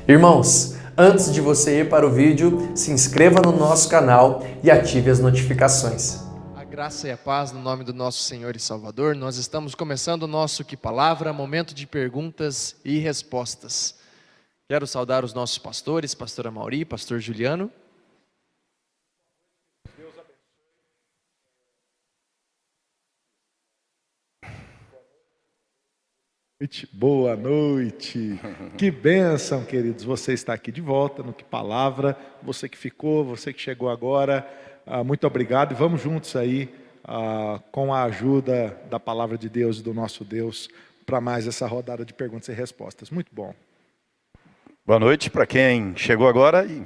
Irmãos, antes de você ir para o vídeo, se inscreva no nosso canal e ative as notificações. A graça e a paz no nome do nosso Senhor e Salvador. Nós estamos começando o nosso Que Palavra, momento de perguntas e respostas. Quero saudar os nossos pastores, pastora Mauri, pastor Juliano. Boa noite, que bênção, queridos, você está aqui de volta no Que Palavra, você que ficou, você que chegou agora, muito obrigado e vamos juntos aí com a ajuda da Palavra de Deus e do nosso Deus para mais essa rodada de perguntas e respostas, muito bom. Boa noite para quem chegou agora e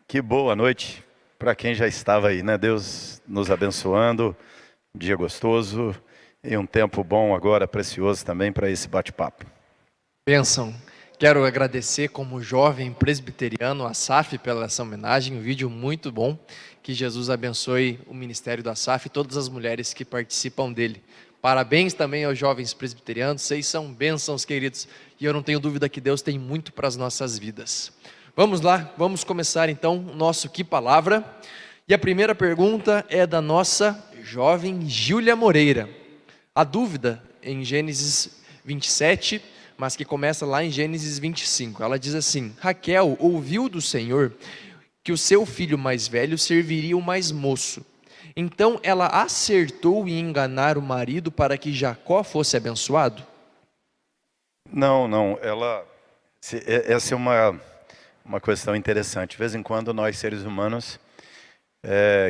que boa noite para quem já estava aí, né? Deus nos abençoando, um dia gostoso. E um tempo bom agora, precioso também para esse bate-papo. Bênção. Quero agradecer como jovem presbiteriano a SAF pela essa homenagem, um vídeo muito bom. Que Jesus abençoe o ministério da SAF e todas as mulheres que participam dele. Parabéns também aos jovens presbiterianos, vocês são bênçãos, queridos. E eu não tenho dúvida que Deus tem muito para as nossas vidas. Vamos lá, vamos começar então o nosso Que Palavra. E a primeira pergunta é da nossa jovem Júlia Moreira. A dúvida em Gênesis 27, mas que começa lá em Gênesis 25. Ela diz assim: Raquel ouviu do Senhor que o seu filho mais velho serviria o mais moço. Então ela acertou em enganar o marido para que Jacó fosse abençoado? Não. Essa é uma questão interessante. De vez em quando nós, seres humanos,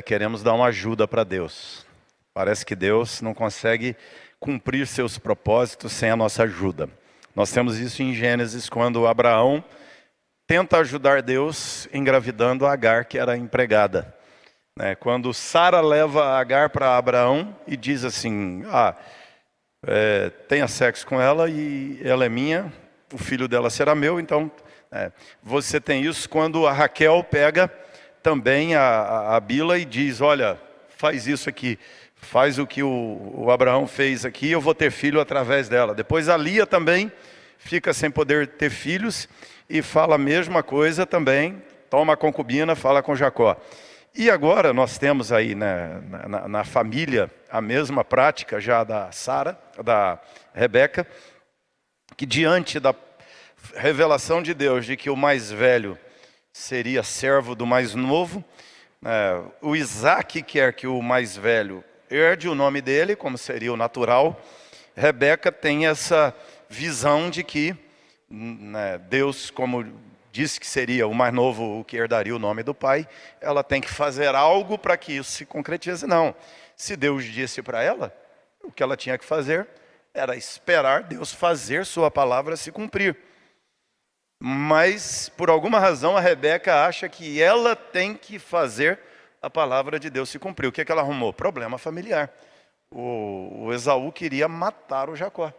queremos dar uma ajuda para Deus. Parece que Deus não consegue cumprir seus propósitos sem a nossa ajuda. Nós temos isso em Gênesis, quando Abraão tenta ajudar Deus engravidando a Agar, que era empregada. Quando Sara leva Agar para Abraão e diz assim, tenha sexo com ela e ela é minha, o filho dela será meu. Então, você tem isso quando a Raquel pega também a Bila e diz, olha, faz isso aqui. Faz o que o Abraão fez aqui, eu vou ter filho através dela. Depois a Lia também fica sem poder ter filhos e fala a mesma coisa também, toma a concubina, fala com Jacó. E agora nós temos aí na família a mesma prática já da Sara, da Rebeca, que diante da revelação de Deus de que o mais velho seria servo do mais novo, o Isaac quer que o mais velho herde o nome dele, como seria o natural. Rebeca tem essa visão de que Deus, como disse que seria o mais novo o que herdaria o nome do pai, ela tem que fazer algo para que isso se concretize. Não, se Deus disse para ela, o que ela tinha que fazer era esperar Deus fazer sua palavra se cumprir. Mas, por alguma razão, a Rebeca acha que ela tem que fazer a palavra de Deus se cumpriu. O que ela arrumou? Problema familiar. O Esaú queria matar o Jacó.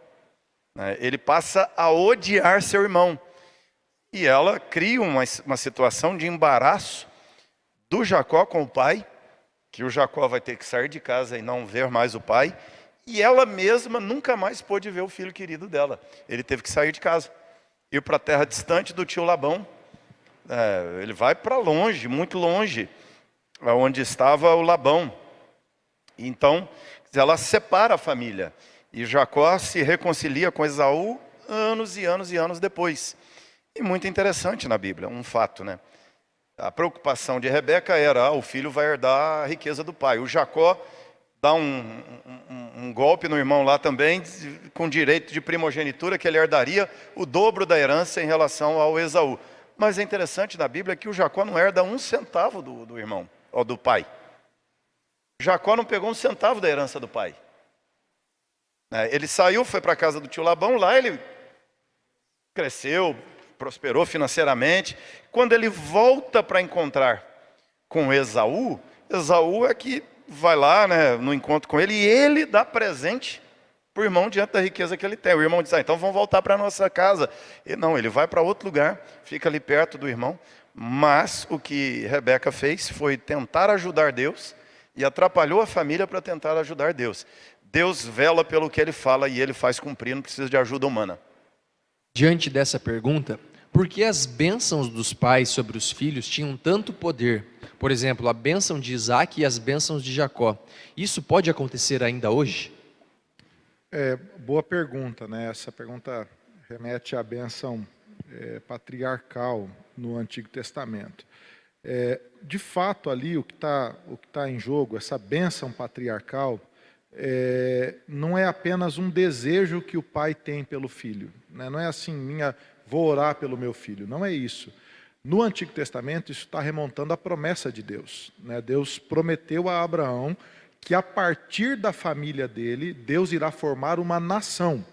Ele passa a odiar seu irmão. E ela cria uma situação de embaraço do Jacó com o pai, que o Jacó vai ter que sair de casa e não ver mais o pai. E ela mesma nunca mais pôde ver o filho querido dela. Ele teve que sair de casa, ir para a terra distante do tio Labão. Ele vai para longe, muito longe, onde estava o Labão. Então, ela separa a família. E Jacó se reconcilia com Esaú anos e anos e anos depois. E muito interessante na Bíblia, um fato, né? A preocupação de Rebeca era, o filho vai herdar a riqueza do pai. O Jacó dá um golpe no irmão lá também, com direito de primogenitura, que ele herdaria o dobro da herança em relação ao Esaú. Mas é interessante na Bíblia que o Jacó não herda um centavo do irmão, ou do pai. Jacó não pegou um centavo da herança do pai. Ele saiu, foi para a casa do tio Labão, lá ele cresceu, prosperou financeiramente. Quando ele volta para encontrar com Esaú, Esaú é que vai lá, no encontro com ele, e ele dá presente para o irmão diante da riqueza que ele tem. O irmão diz, então vamos voltar para a nossa casa. E não, ele vai para outro lugar, fica ali perto do irmão. Mas o que Rebeca fez foi tentar ajudar Deus e atrapalhou a família para tentar ajudar Deus. Deus vela pelo que ele fala e ele faz cumprir, não precisa de ajuda humana. Diante dessa pergunta, Porque as bênçãos dos pais sobre os filhos tinham tanto poder. Por exemplo, a bênção de Isaac e as bênçãos de Jacó. Isso pode acontecer ainda hoje? Boa pergunta, né? Essa pergunta remete à bênção patriarcal no Antigo Testamento. De fato, ali o que tá em jogo, essa bênção patriarcal, não é apenas um desejo que o pai tem pelo filho, né? Não é assim, vou orar pelo meu filho, não é isso. No Antigo Testamento, isso está remontando à promessa de Deus, né? Deus prometeu a Abraão que a partir da família dele, Deus irá formar uma nação.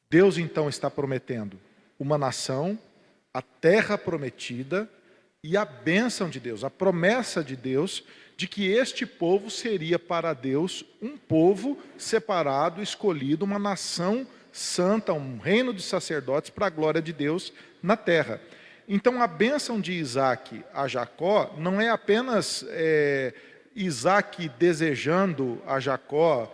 Deus então está prometendo uma nação, a terra prometida e a bênção de Deus, a promessa de Deus de que este povo seria para Deus um povo separado, escolhido, uma nação santa, um reino de sacerdotes para a glória de Deus na terra. Então a bênção de Isaac a Jacó não é apenas Isaac desejando a Jacó,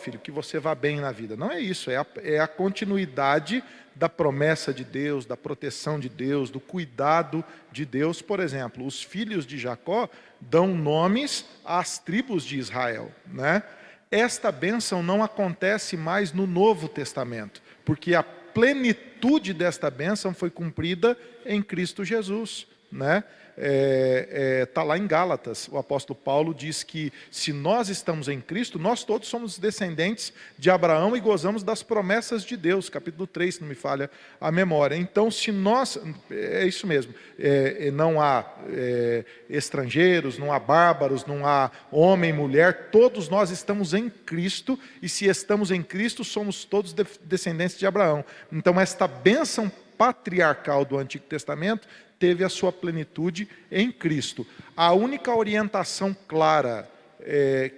filho, que você vá bem na vida. Não é isso, é a continuidade da promessa de Deus, da proteção de Deus, do cuidado de Deus. Por exemplo, os filhos de Jacó dão nomes às tribos de Israel, né? Esta bênção não acontece mais no Novo Testamento, porque a plenitude desta bênção foi cumprida em Cristo Jesus, né? Está lá em Gálatas, o apóstolo Paulo diz que se nós estamos em Cristo, nós todos somos descendentes de Abraão e gozamos das promessas de Deus, capítulo 3, se não me falha a memória. Então, se nós, é isso mesmo, não há estrangeiros, não há bárbaros, não há homem, mulher, todos nós estamos em Cristo, e se estamos em Cristo, somos todos descendentes de Abraão. Então, esta bênção patriarcal do Antigo Testamento teve a sua plenitude em Cristo. A única orientação clara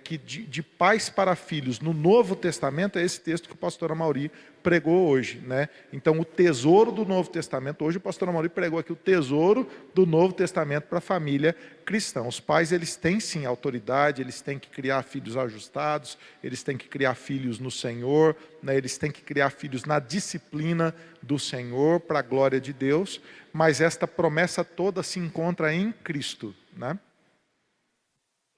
que de pais para filhos no Novo Testamento é esse texto que o pastor Amauri pregou hoje, né? Então, o tesouro do Novo Testamento, hoje o pastor Amauri pregou aqui o tesouro do Novo Testamento para a família cristã. Os pais, eles têm sim autoridade, eles têm que criar filhos ajustados, eles têm que criar filhos no Senhor, né? Eles têm que criar filhos na disciplina do Senhor, para a glória de Deus, mas esta promessa toda se encontra em Cristo, né?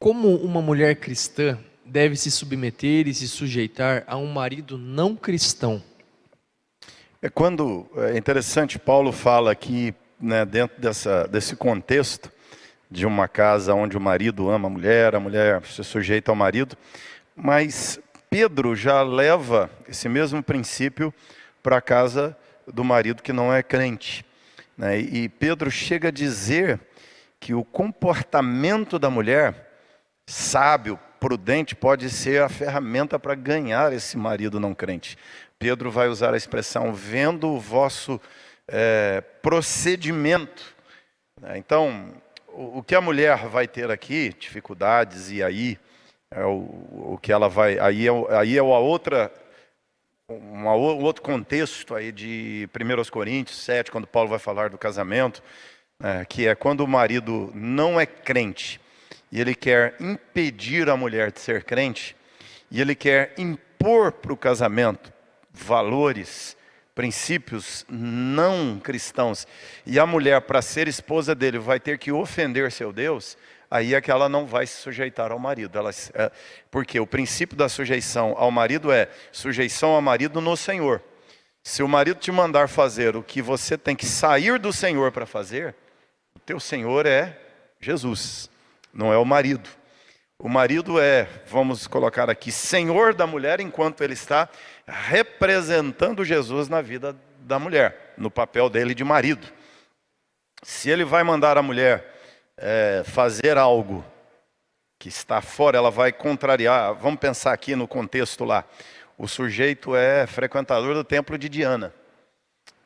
Como uma mulher cristã deve se submeter e se sujeitar a um marido não cristão? É interessante, Paulo fala aqui, né, dentro desse contexto de uma casa onde o marido ama a mulher se sujeita ao marido, mas Pedro já leva esse mesmo princípio para a casa do marido que não é crente, né? E Pedro chega a dizer que o comportamento da mulher sábio, prudente, pode ser a ferramenta para ganhar esse marido não crente. Pedro vai usar a expressão, vendo o vosso procedimento. Então, o que a mulher vai ter aqui, dificuldades, e aí o que ela vai... Aí é um outro contexto aí de 1 Coríntios 7, quando Paulo vai falar do casamento, que é quando o marido não é crente, e ele quer impedir a mulher de ser crente, e ele quer impor para o casamento valores, princípios não cristãos, e a mulher, para ser esposa dele, vai ter que ofender seu Deus, aí é que ela não vai se sujeitar ao marido. Porque o princípio da sujeição ao marido é sujeição ao marido no Senhor. Se o marido te mandar fazer o que você tem que sair do Senhor para fazer, o teu Senhor é Jesus. Não é o marido. O marido vamos colocar aqui, senhor da mulher, enquanto ele está representando Jesus na vida da mulher, no papel dele de marido. Se ele vai mandar a mulher fazer algo que está fora, ela vai contrariar. Vamos pensar aqui no contexto lá. O sujeito é frequentador do templo de Diana.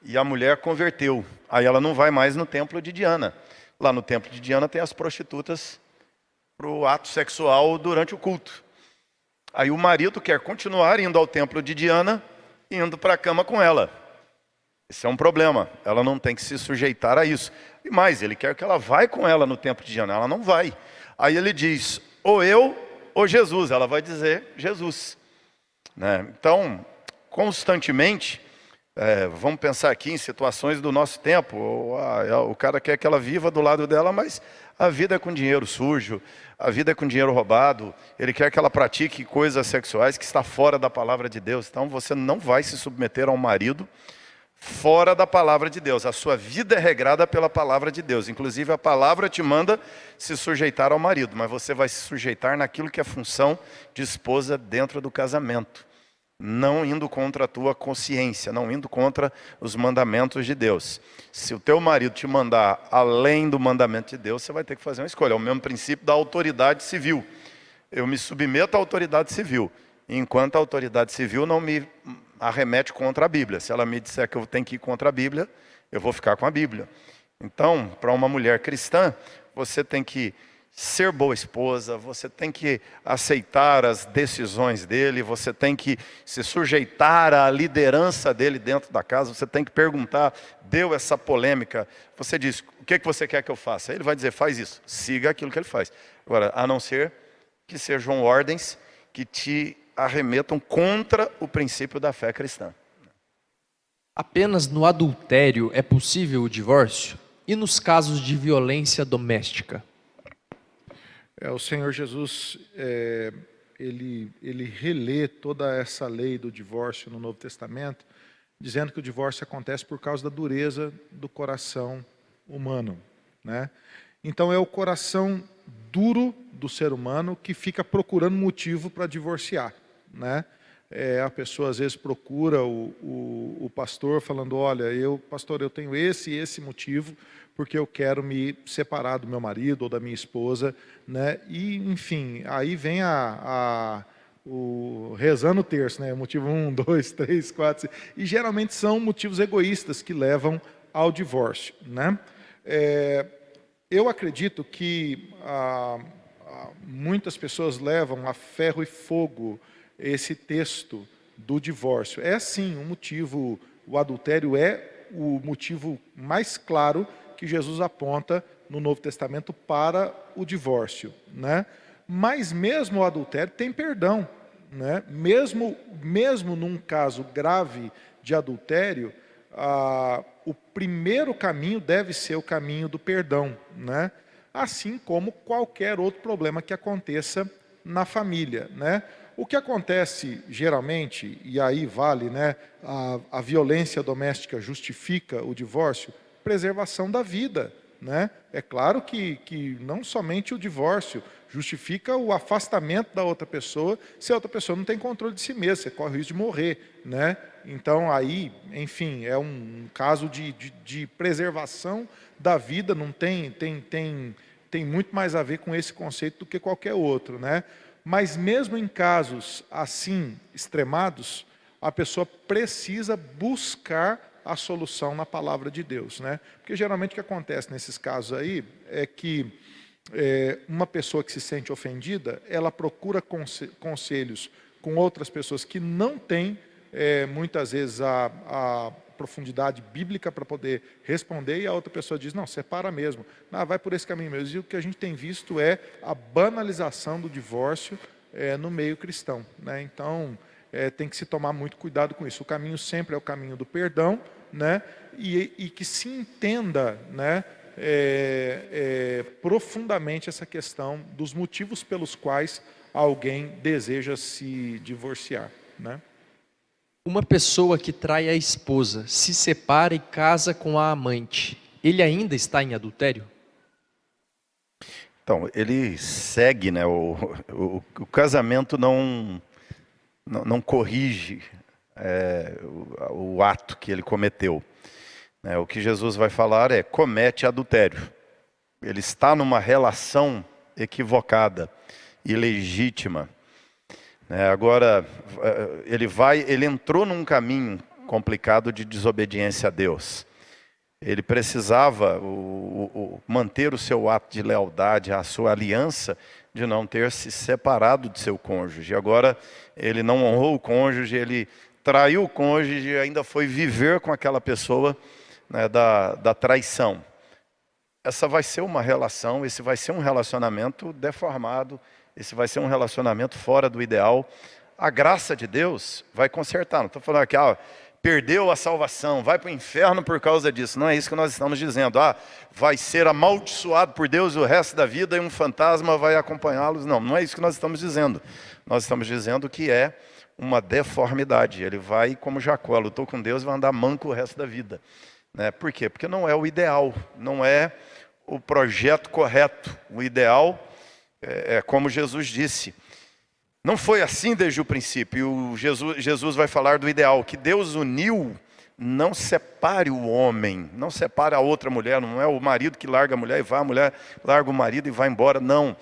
E a mulher converteu. Aí ela não vai mais no templo de Diana. Lá no templo de Diana tem as prostitutas para o ato sexual durante o culto. Aí o marido quer continuar indo ao templo de Diana, indo para a cama com ela. Esse é um problema, ela não tem que se sujeitar a isso. E mais, ele quer que ela vá com ela no templo de Diana, ela não vai. Aí ele diz, ou eu ou Jesus, ela vai dizer Jesus, né? Então, constantemente, Vamos pensar aqui em situações do nosso tempo. O cara quer que ela viva do lado dela, mas a vida é com dinheiro sujo, a vida é com dinheiro roubado. Ele quer que ela pratique coisas sexuais que está fora da palavra de Deus. Então você não vai se submeter a um marido fora da palavra de Deus. A sua vida é regrada pela palavra de Deus. Inclusive a palavra te manda se sujeitar ao marido, mas você vai se sujeitar naquilo que é função de esposa dentro do casamento. Não indo contra a tua consciência, não indo contra os mandamentos de Deus. Se o teu marido te mandar além do mandamento de Deus, você vai ter que fazer uma escolha. É o mesmo princípio da autoridade civil. Eu me submeto à autoridade civil, enquanto a autoridade civil não me arremete contra a Bíblia. Se ela me disser que eu tenho que ir contra a Bíblia, eu vou ficar com a Bíblia. Então, para uma mulher cristã, você tem que ser boa esposa, você tem que aceitar as decisões dele, você tem que se sujeitar à liderança dele dentro da casa, você tem que perguntar, deu essa polêmica, você diz, o que você quer que eu faça? Ele vai dizer, faz isso, siga aquilo que ele faz. Agora, a não ser que sejam ordens que te arremetam contra o princípio da fé cristã. Apenas no adultério é possível o divórcio? E nos casos de violência doméstica? O Senhor Jesus, ele relê toda essa lei do divórcio no Novo Testamento, dizendo que o divórcio acontece por causa da dureza do coração humano, né? Então é o coração duro do ser humano que fica procurando motivo para divorciar, né? A pessoa às vezes procura o pastor falando, olha, pastor, eu tenho esse e esse motivo, porque eu quero me separar do meu marido ou da minha esposa, né? E, enfim, aí vem o rezando o terço, né? Motivo 1, 2, 3, 4, 5, e geralmente são motivos egoístas que levam ao divórcio, né? Eu acredito que muitas pessoas levam a ferro e fogo esse texto do divórcio. É sim um motivo, o adultério é o motivo mais claro que Jesus aponta no Novo Testamento para o divórcio, né? Mas mesmo o adultério tem perdão, né? Mesmo num caso grave de adultério, o primeiro caminho deve ser o caminho do perdão, né? Assim como qualquer outro problema que aconteça na família, né? O que acontece geralmente, e aí vale, né, a violência doméstica justifica o divórcio, preservação da vida, né? É claro que não somente o divórcio justifica o afastamento da outra pessoa, se a outra pessoa não tem controle de si mesma, você corre o risco de morrer, né? Então aí, enfim, é um caso de preservação da vida, não tem muito mais a ver com esse conceito do que qualquer outro, né? Mas mesmo em casos assim extremados, a pessoa precisa buscar a solução na palavra de Deus, né? Porque geralmente o que acontece nesses casos aí é que uma pessoa que se sente ofendida, ela procura conselhos com outras pessoas que não têm muitas vezes a profundidade bíblica para poder responder, e a outra pessoa diz, não, separa mesmo, vai por esse caminho mesmo. E o que a gente tem visto é a banalização do divórcio no meio cristão, né? Então, tem que se tomar muito cuidado com isso. O caminho sempre é o caminho do perdão, né? E que se entenda, né, profundamente essa questão dos motivos pelos quais alguém deseja se divorciar, né? Uma pessoa que trai a esposa, se separa e casa com a amante, ele ainda está em adultério? Então, ele segue, né? O casamento não corrige o ato que ele cometeu. O que Jesus vai falar é, comete adultério. Ele está numa relação equivocada, ilegítima. Agora, ele entrou num caminho complicado de desobediência a Deus. Ele precisava manter o seu ato de lealdade, a sua aliança, de não ter se separado de seu cônjuge. Agora, ele não honrou o cônjuge, ele traiu o cônjuge e ainda foi viver com aquela pessoa, né, da traição. Essa vai ser uma relação, esse vai ser um relacionamento deformado, esse vai ser um relacionamento fora do ideal. A graça de Deus vai consertar. Não estou falando aqui, perdeu a salvação, vai para o inferno por causa disso. Não é isso que nós estamos dizendo. Ah, vai ser amaldiçoado por Deus o resto da vida e um fantasma vai acompanhá-los. Não, não é isso que nós estamos dizendo. Nós estamos dizendo que é uma deformidade. Ele vai, como Jacó, lutou com Deus e vai andar manco o resto da vida. Né? Por quê? Porque não é o ideal, não é o projeto correto. O ideal é como Jesus disse. Não foi assim desde o princípio. Jesus vai falar do ideal, que Deus uniu, não separe o homem, não separe a outra mulher, não é o marido que larga a mulher e vai, a mulher larga o marido e vai embora, não.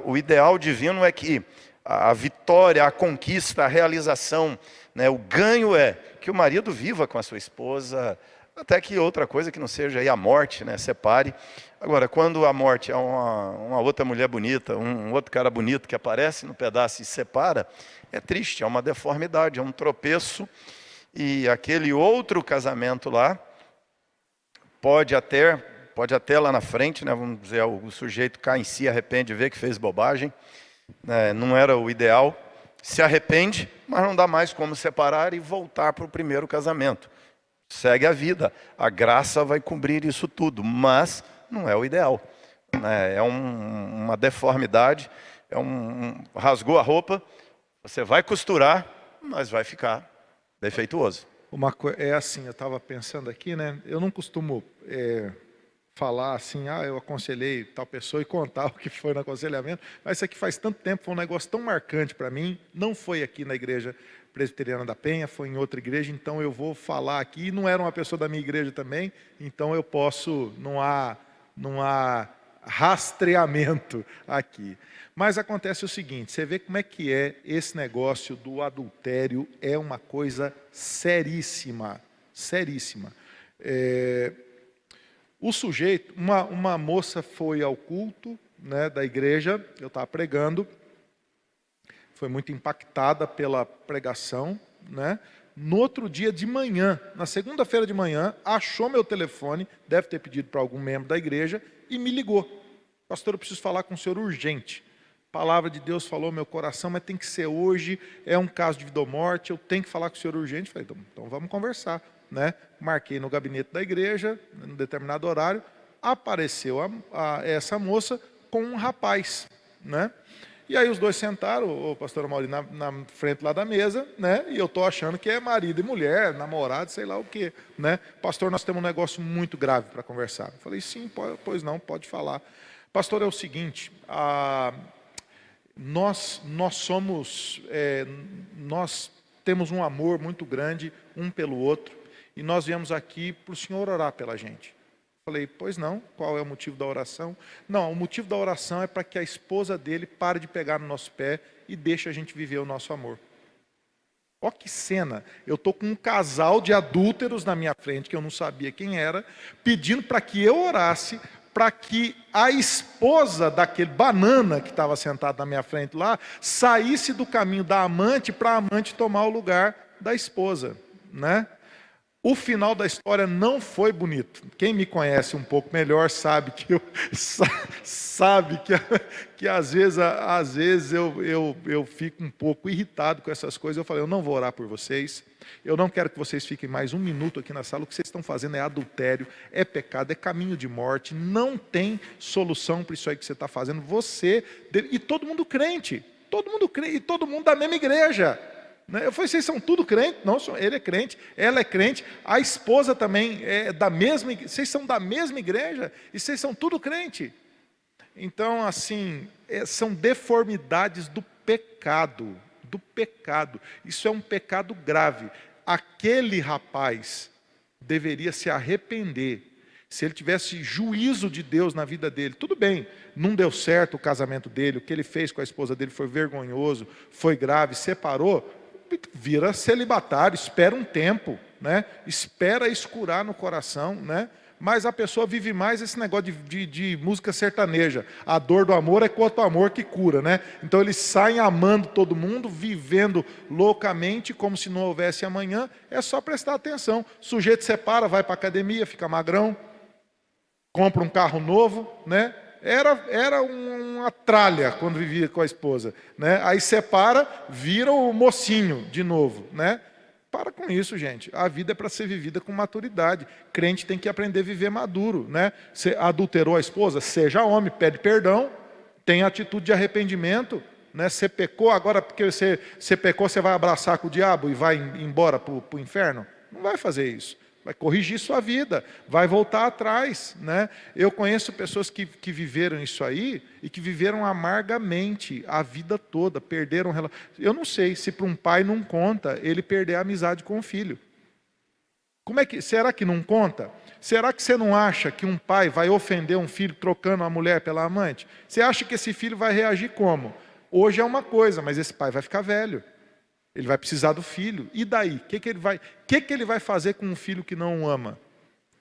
O ideal divino é que a vitória, a conquista, a realização, né, o ganho é que o marido viva com a sua esposa, até que outra coisa que não seja aí a morte, né, separe. Agora, quando a morte é uma outra mulher bonita, um outro cara bonito que aparece no pedaço e separa, é triste, é uma deformidade, é um tropeço. E aquele outro casamento lá, pode até lá na frente, né, vamos dizer, o sujeito cai em si, arrepende, vê que fez bobagem, né, não era o ideal, se arrepende, mas não dá mais como separar e voltar para o primeiro casamento. Segue a vida, a graça vai cobrir isso tudo, mas não é o ideal, né? É uma deformidade, rasgou a roupa, você vai costurar, mas vai ficar defeituoso. É assim, eu estava pensando aqui, né? Eu não costumo falar assim, eu aconselhei tal pessoa e contar o que foi no aconselhamento, mas isso aqui faz tanto tempo, foi um negócio tão marcante para mim, não foi aqui na igreja presbiteriana da Penha, foi em outra igreja, então eu vou falar aqui, não era uma pessoa da minha igreja também, então eu posso, não há rastreamento aqui. Mas acontece o seguinte, você vê como é que é esse negócio do adultério, é uma coisa seríssima, seríssima. O sujeito, uma moça foi ao culto, né, da igreja, eu estava pregando, foi muito impactada pela pregação, né? No outro dia de manhã, na segunda-feira de manhã, achou meu telefone, deve ter pedido para algum membro da igreja, e me ligou. Pastor, eu preciso falar com o senhor urgente. A palavra de Deus falou no meu coração, mas tem que ser hoje, é um caso de vida ou morte, eu tenho que falar com o senhor urgente. Falei, então vamos conversar. Né? Marquei no gabinete da igreja, num determinado horário, apareceu essa moça com um rapaz, né? E aí os dois sentaram, o pastor Mauri na frente lá da mesa, né? E eu estou achando que é marido e mulher, namorado, sei lá o quê, né? Pastor, nós temos um negócio muito grave para conversar. Eu falei, sim, pois não, pode falar. Pastor, é o seguinte, nós temos um amor muito grande um pelo outro, e nós viemos aqui para o senhor orar pela gente. Falei, pois não, qual é o motivo da oração? Não, o motivo da oração é para que a esposa dele pare de pegar no nosso pé e deixe a gente viver o nosso amor. Ó que cena, eu estou com um casal de adúlteros na minha frente, que eu não sabia quem era, pedindo para que eu orasse, para que a esposa daquele banana que estava sentado na minha frente lá, saísse do caminho da amante para a amante tomar o lugar da esposa, né? O final da história não foi bonito. Quem me conhece um pouco melhor sabe que que às vezes eu fico um pouco irritado com essas coisas. Eu falei, eu não vou orar por vocês. Eu não quero que vocês fiquem mais um minuto aqui na sala. O que vocês estão fazendo é adultério, é pecado, é caminho de morte. Não tem solução para isso aí que você está fazendo. E todo mundo crente, e todo mundo da mesma igreja. Eu falei, vocês são tudo crente? Não, ele é crente, ela é crente, a esposa também é da mesma, vocês são da mesma igreja e vocês são tudo crente. Então, assim, são deformidades do pecado, Isso é um pecado grave. Aquele rapaz deveria se arrepender. Se ele tivesse juízo de Deus na vida dele, tudo bem, não deu certo o casamento dele, o que ele fez com a esposa dele foi vergonhoso, foi grave, separou, vira celibatário, espera um tempo, né? Espera escurar no coração, né? Mas a pessoa vive mais esse negócio de música sertaneja. A dor do amor é quanto amor que cura, né? Então eles saem amando todo mundo, vivendo loucamente, como se não houvesse amanhã. É só prestar atenção. O sujeito separa, vai para a academia, fica magrão, compra um carro novo, né? Era uma tralha quando vivia com a esposa, né? Aí separa, vira o mocinho de novo, né? Para com isso, gente. A vida é para ser vivida com maturidade. Crente tem que aprender a viver maduro, né? Você adulterou a esposa? Seja homem, pede perdão, tenha atitude de arrependimento, né? Você pecou, agora porque você pecou, você vai abraçar com o diabo e vai embora para o inferno? Não vai fazer isso. Vai corrigir sua vida, vai voltar atrás, né? Eu conheço pessoas que viveram isso aí e que viveram amargamente a vida toda, perderam Eu não sei se para um pai não conta ele perder a amizade com o filho. Será que não conta? Será que você não acha que um pai vai ofender um filho trocando a mulher pela amante? Você acha que esse filho vai reagir como? Hoje é uma coisa, mas esse pai vai ficar velho. Ele vai precisar do filho. E daí? O que ele vai fazer com um filho que não o ama?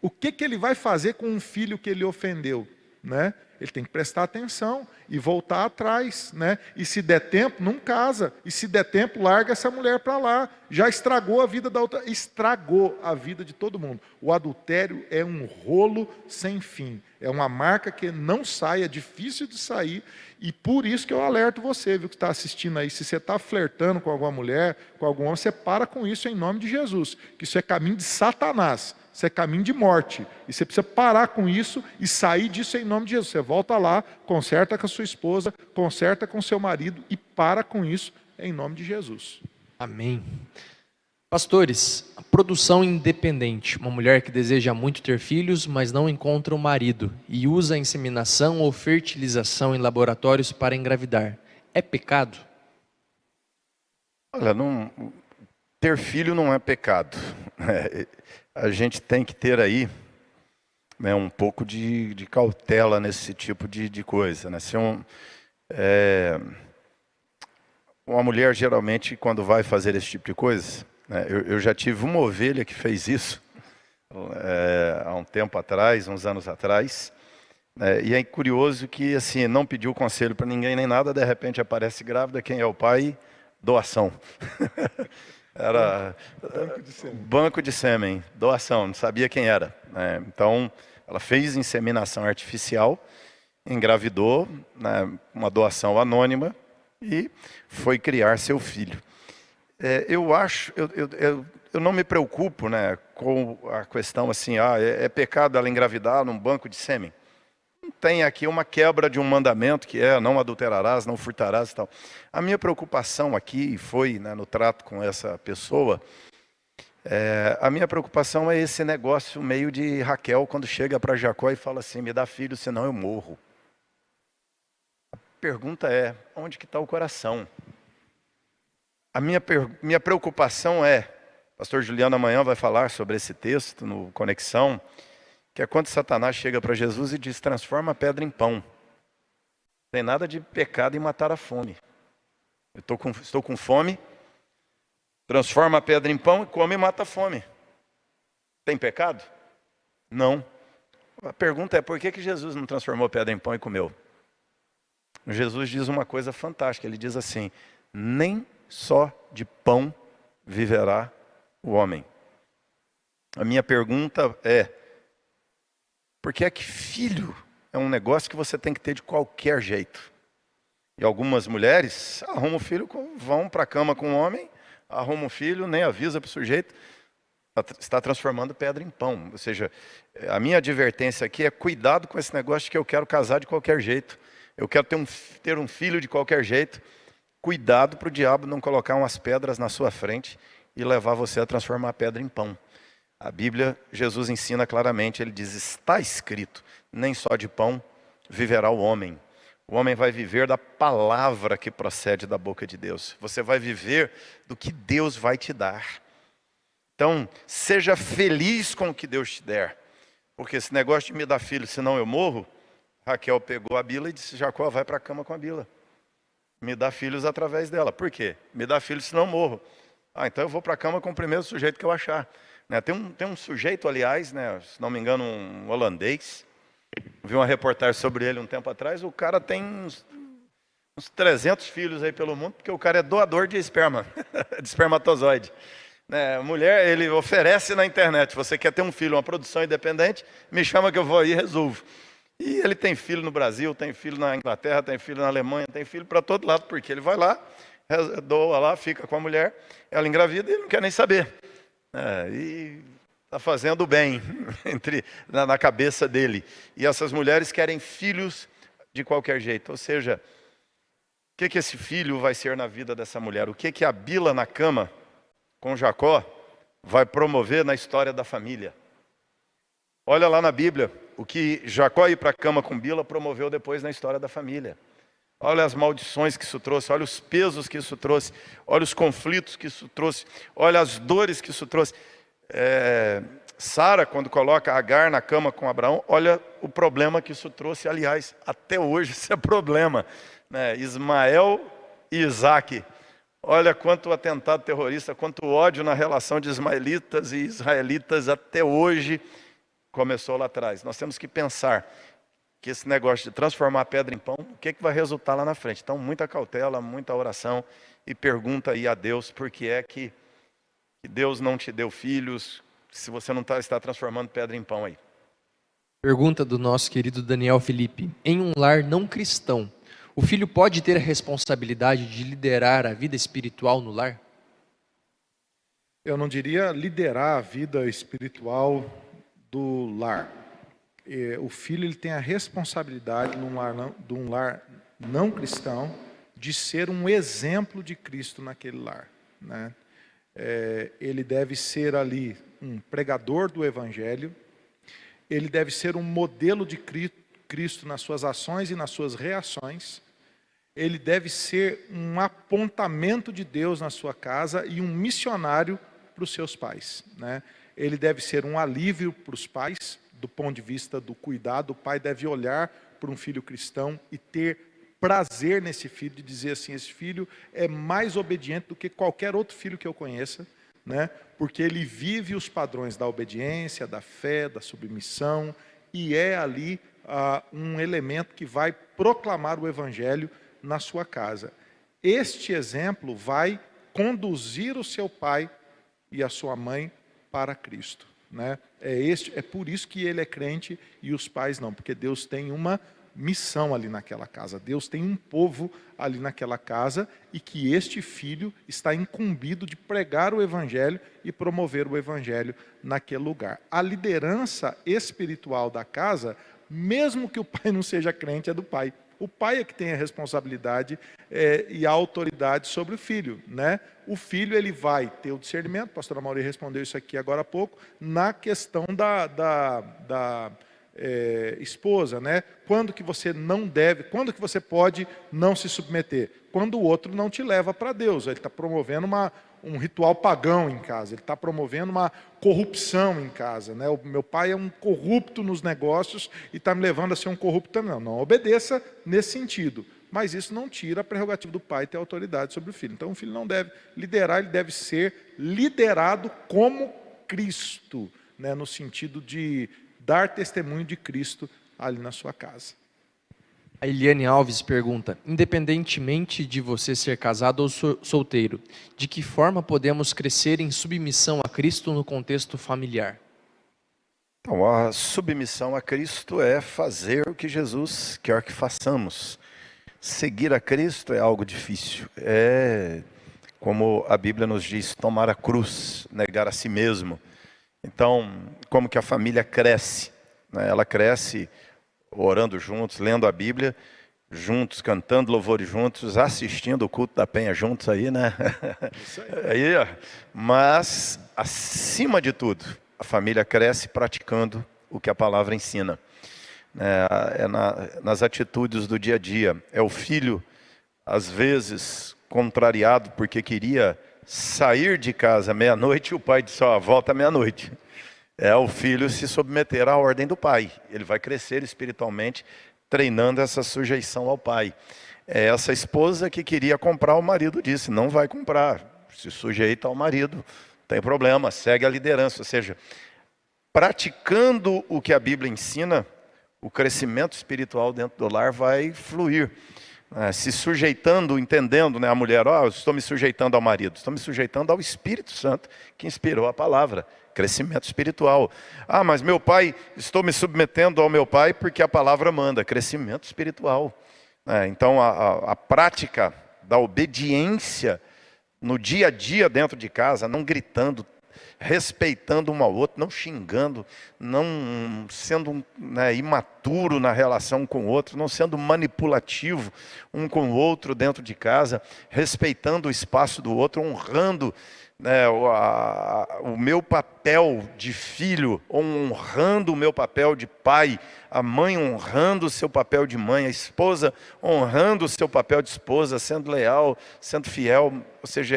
O que ele vai fazer com um filho que ele ofendeu? Né? Ele tem que prestar atenção e voltar atrás. Né? E se der tempo, não casa. E se der tempo, larga essa mulher para lá. Já estragou a vida da outra. Estragou a vida de todo mundo. O adultério é um rolo sem fim. É uma marca que não sai, é difícil de sair. E por isso que eu alerto você, viu, que está assistindo aí. Se você está flertando com alguma mulher, com algum homem, você para com isso em nome de Jesus. Que isso é caminho de Satanás. Isso é caminho de morte. E você precisa parar com isso e sair disso em nome de Jesus. Você volta lá, conserta com a sua esposa, conserta com o seu marido e para com isso em nome de Jesus. Amém. Pastores, a produção independente, uma mulher que deseja muito ter filhos, mas não encontra um marido e usa a inseminação ou fertilização em laboratórios para engravidar, é pecado? Olha, ter filho não é pecado. A gente tem que ter aí, né, um pouco de cautela nesse tipo de coisa. Né? Se uma mulher, geralmente, quando vai fazer esse tipo de coisa, né, eu já tive uma ovelha que fez isso há um tempo atrás, uns anos atrás. E é curioso que assim, não pediu conselho para ninguém nem nada, de repente aparece grávida, quem é o pai? Doação. Era banco de sêmen, doação, não sabia quem era. Então, ela fez inseminação artificial, engravidou, né, uma doação anônima e foi criar seu filho. Eu não me preocupo, né, com a questão assim, é pecado ela engravidar num banco de sêmen. Tem aqui uma quebra de um mandamento que é não adulterarás, não furtarás e tal. A minha preocupação aqui foi, né, no trato com essa pessoa, a minha preocupação é esse negócio meio de Raquel quando chega para Jacó e fala assim, me dá filho, senão eu morro. A pergunta é, onde que está o coração? A minha preocupação é, pastor Juliano amanhã vai falar sobre esse texto no Conexão, que é quando Satanás chega para Jesus e diz, transforma a pedra em pão. Não tem nada de pecado em matar a fome. Eu estou com fome, transforma a pedra em pão e come e mata a fome. Tem pecado? Não. A pergunta é, por que Jesus não transformou a pedra em pão e comeu? Jesus diz uma coisa fantástica, ele diz assim, nem só de pão viverá o homem. A minha pergunta é, por que é que filho é um negócio que você tem que ter de qualquer jeito? E algumas mulheres arrumam filho, vão para a cama com o homem, arrumam filho, nem avisa para o sujeito, está transformando pedra em pão. Ou seja, a minha advertência aqui é cuidado com esse negócio de que eu quero casar de qualquer jeito, eu quero ter um filho de qualquer jeito. Cuidado para o diabo não colocar umas pedras na sua frente e levar você a transformar a pedra em pão. A Bíblia, Jesus ensina claramente, ele diz, está escrito, nem só de pão viverá o homem. O homem vai viver da palavra que procede da boca de Deus. Você vai viver do que Deus vai te dar. Então, seja feliz com o que Deus te der. Porque esse negócio de me dar filho, senão eu morro, Raquel pegou a Bila e disse, Jacó, vai para a cama com a Bila. Me dá filhos através dela. Por quê? Me dá filhos, senão eu morro. Então eu vou para a cama com o primeiro sujeito que eu achar. Tem um sujeito, aliás, né, se não me engano, um holandês. Vi uma reportagem sobre ele um tempo atrás. O cara tem uns 300 filhos aí pelo mundo, porque o cara é doador de esperma, de espermatozoide. Mulher, ele oferece na internet. Você quer ter um filho, uma produção independente? Me chama que eu vou aí e resolvo. E ele tem filho no Brasil, tem filho na Inglaterra, tem filho na Alemanha, tem filho para todo lado, porque ele vai lá, doa lá, fica com a mulher, ela engravida e não quer nem saber. E está fazendo o bem na cabeça dele. E essas mulheres querem filhos de qualquer jeito. Ou seja, o que esse filho vai ser na vida dessa mulher? O que a Bila na cama com Jacó vai promover na história da família? Olha lá na Bíblia, o que Jacó ir para a cama com Bila promoveu depois na história da família. Olha as maldições que isso trouxe, olha os pesos que isso trouxe, olha os conflitos que isso trouxe, olha as dores que isso trouxe. Sara, quando coloca Agar na cama com Abraão, olha o problema que isso trouxe. Aliás, até hoje isso é problema, né? Ismael e Isaac. Olha quanto atentado terrorista, quanto ódio na relação de ismaelitas e israelitas até hoje começou lá atrás. Nós temos que pensar que esse negócio de transformar a pedra em pão, o que vai resultar lá na frente? Então, muita cautela, muita oração e pergunta aí a Deus por que é que Deus não te deu filhos, se você não está transformando pedra em pão aí. Pergunta do nosso querido Daniel Felipe. Em um lar não cristão, o filho pode ter a responsabilidade de liderar a vida espiritual no lar? Eu não diria liderar a vida espiritual do lar. O filho ele tem a responsabilidade de um lar não cristão de ser um exemplo de Cristo naquele lar, né? Ele deve ser ali um pregador do Evangelho, ele deve ser um modelo de Cristo nas suas ações e nas suas reações, ele deve ser um apontamento de Deus na sua casa e um missionário para os seus pais, né? Ele deve ser um alívio para os pais, do ponto de vista do cuidado. O pai deve olhar para um filho cristão e ter prazer nesse filho, de dizer assim, esse filho é mais obediente do que qualquer outro filho que eu conheça, né? Porque ele vive os padrões da obediência, da fé, da submissão, e é ali um elemento que vai proclamar o Evangelho na sua casa. Este exemplo vai conduzir o seu pai e a sua mãe para Cristo, né? É por isso que ele é crente e os pais não, porque Deus tem uma missão ali naquela casa, Deus tem um povo ali naquela casa, e que este filho está incumbido de pregar o Evangelho e promover o Evangelho naquele lugar. A liderança espiritual da casa, mesmo que o pai não seja crente, é do pai. O pai é que tem a responsabilidade e a autoridade sobre o filho, né? O filho ele vai ter o discernimento, a pastora Mauri respondeu isso aqui agora há pouco, na questão da esposa, né? Quando que você não deve, quando que você pode não se submeter? Quando o outro não te leva para Deus, ele está promovendo um ritual pagão em casa, ele está promovendo uma corrupção em casa, né? O meu pai é um corrupto nos negócios e está me levando a ser um corrupto também. Não obedeça nesse sentido, mas isso não tira a prerrogativa do pai ter autoridade sobre o filho. Então o filho não deve liderar, ele deve ser liderado como Cristo, né? No sentido de dar testemunho de Cristo ali na sua casa. A Eliane Alves pergunta, independentemente de você ser casado ou solteiro, de que forma podemos crescer em submissão a Cristo no contexto familiar? Então, a submissão a Cristo é fazer o que Jesus quer que façamos. Seguir a Cristo é algo difícil. É, como a Bíblia nos diz, tomar a cruz, negar a si mesmo. Então, como que a família cresce, né? Ela cresce orando juntos, lendo a Bíblia juntos, cantando louvores juntos, assistindo o culto da Penha juntos aí, né? Aí, ó. Mas, acima de tudo, a família cresce praticando o que a palavra ensina. Nas atitudes do dia a dia. É o filho, às vezes, contrariado porque queria sair de casa meia-noite e o pai disse, ó, volta meia-noite. É o filho se submeter à ordem do pai. Ele vai crescer espiritualmente, treinando essa sujeição ao pai. É essa esposa que queria comprar, o marido disse, não vai comprar, se sujeita ao marido, não tem problema, segue a liderança. Ou seja, praticando o que a Bíblia ensina, o crescimento espiritual dentro do lar vai fluir. Se sujeitando, entendendo, né, a mulher, estou me sujeitando ao marido, estou me sujeitando ao Espírito Santo que inspirou a palavra, crescimento espiritual. Mas meu pai, estou me submetendo ao meu pai porque a palavra manda, crescimento espiritual. Então a prática da obediência no dia a dia dentro de casa, não gritando, respeitando um ao outro, não xingando, não sendo imaturo na relação com o outro, não sendo manipulativo um com o outro dentro de casa, respeitando o espaço do outro, honrando o meu papel de filho, honrando o meu papel de pai, a mãe honrando o seu papel de mãe, a esposa honrando o seu papel de esposa, sendo leal, sendo fiel, ou seja,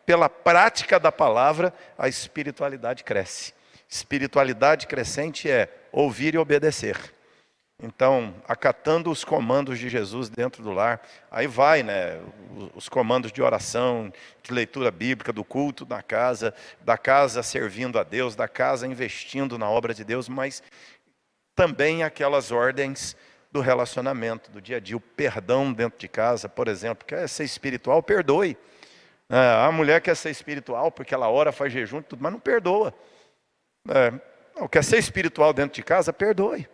pela prática da palavra, a espiritualidade cresce. Espiritualidade crescente é ouvir e obedecer. Então, acatando os comandos de Jesus dentro do lar, aí vai, os comandos de oração, de leitura bíblica, do culto na casa, da casa servindo a Deus, da casa investindo na obra de Deus, mas também aquelas ordens do relacionamento, do dia a dia, o perdão dentro de casa, por exemplo, quer ser espiritual, perdoe. A mulher quer ser espiritual porque ela ora, faz jejum e tudo, mas não perdoa. Quer ser espiritual dentro de casa, perdoe.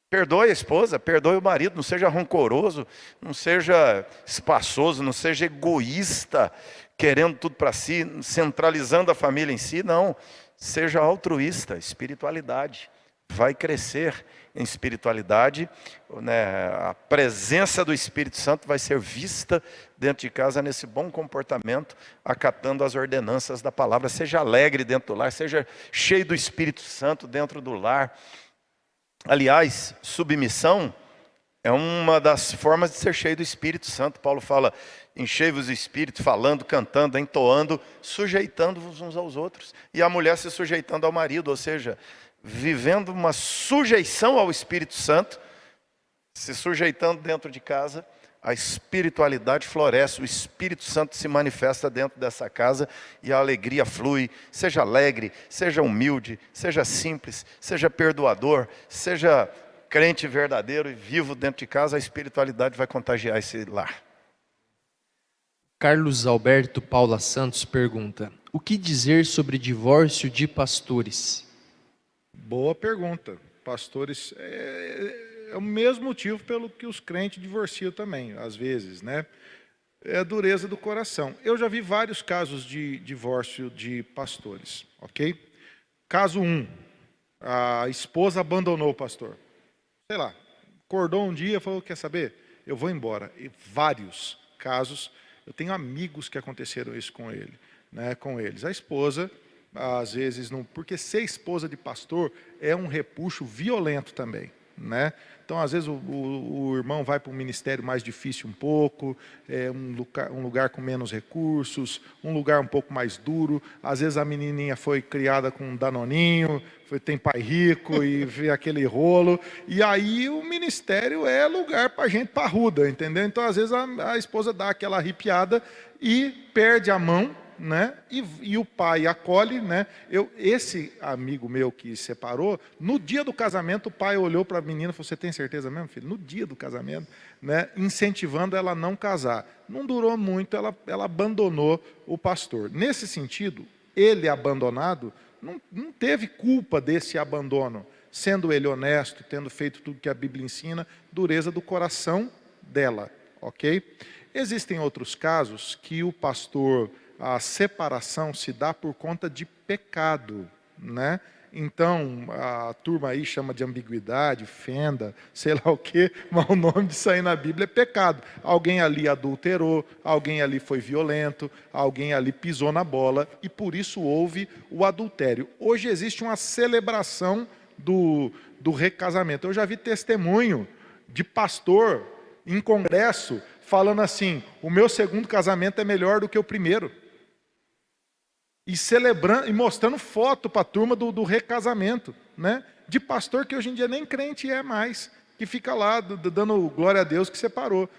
Perdoe a esposa, perdoe o marido, não seja rancoroso, não seja espaçoso, não seja egoísta, querendo tudo para si, centralizando a família em si, não. Seja altruísta, espiritualidade. Vai crescer em espiritualidade, a presença do Espírito Santo vai ser vista dentro de casa nesse bom comportamento, acatando as ordenanças da palavra. Seja alegre dentro do lar, seja cheio do Espírito Santo dentro do lar. Aliás, submissão é uma das formas de ser cheio do Espírito Santo. Paulo fala, enchei-vos do Espírito, falando, cantando, entoando, sujeitando-vos uns aos outros. E a mulher se sujeitando ao marido, ou seja, vivendo uma sujeição ao Espírito Santo, se sujeitando dentro de casa, a espiritualidade floresce, o Espírito Santo se manifesta dentro dessa casa e a alegria flui. Seja alegre, seja humilde, seja simples, seja perdoador, seja crente verdadeiro e vivo dentro de casa, a espiritualidade vai contagiar esse lar. Carlos Alberto Paula Santos pergunta: o que dizer sobre divórcio de pastores? Boa pergunta. Pastores, é o mesmo motivo pelo que os crentes divorciam também, às vezes, É a dureza do coração. Eu já vi vários casos de divórcio de pastores, ok? Caso 1, a esposa abandonou o pastor. Sei lá, acordou um dia e falou, quer saber? Eu vou embora. E vários casos, eu tenho amigos que aconteceram isso com ele, com eles. A esposa, às vezes, não, porque ser esposa de pastor é um repuxo violento também, Então, às vezes, o irmão vai para um ministério mais difícil um pouco, um lugar com menos recursos, um lugar um pouco mais duro. Às vezes, a menininha foi criada com um danoninho, tem pai rico e vê aquele rolo. E aí, o ministério é lugar para gente parruda, entendeu? Então, às vezes, a esposa dá aquela arrepiada e perde a mão, E o pai acolhe, Esse amigo meu que separou, no dia do casamento, o pai olhou para a menina e falou, você tem certeza mesmo, filho? No dia do casamento, incentivando ela a não casar. Não durou muito, ela abandonou o pastor. Nesse sentido, ele abandonado, não teve culpa desse abandono, sendo ele honesto, tendo feito tudo que a Bíblia ensina, dureza do coração dela, ok? Existem outros casos que o pastor, a separação se dá por conta de pecado, Então, a turma aí chama de ambiguidade, fenda, sei lá o quê, mas o nome disso aí na Bíblia é pecado. Alguém ali adulterou, alguém ali foi violento, alguém ali pisou na bola, e por isso houve o adultério. Hoje existe uma celebração do recasamento. Eu já vi testemunho de pastor em congresso falando assim, o meu segundo casamento é melhor do que o primeiro. E celebrando, e mostrando foto para a turma do recasamento, De pastor que hoje em dia nem crente é mais, que fica lá dando glória a Deus que separou,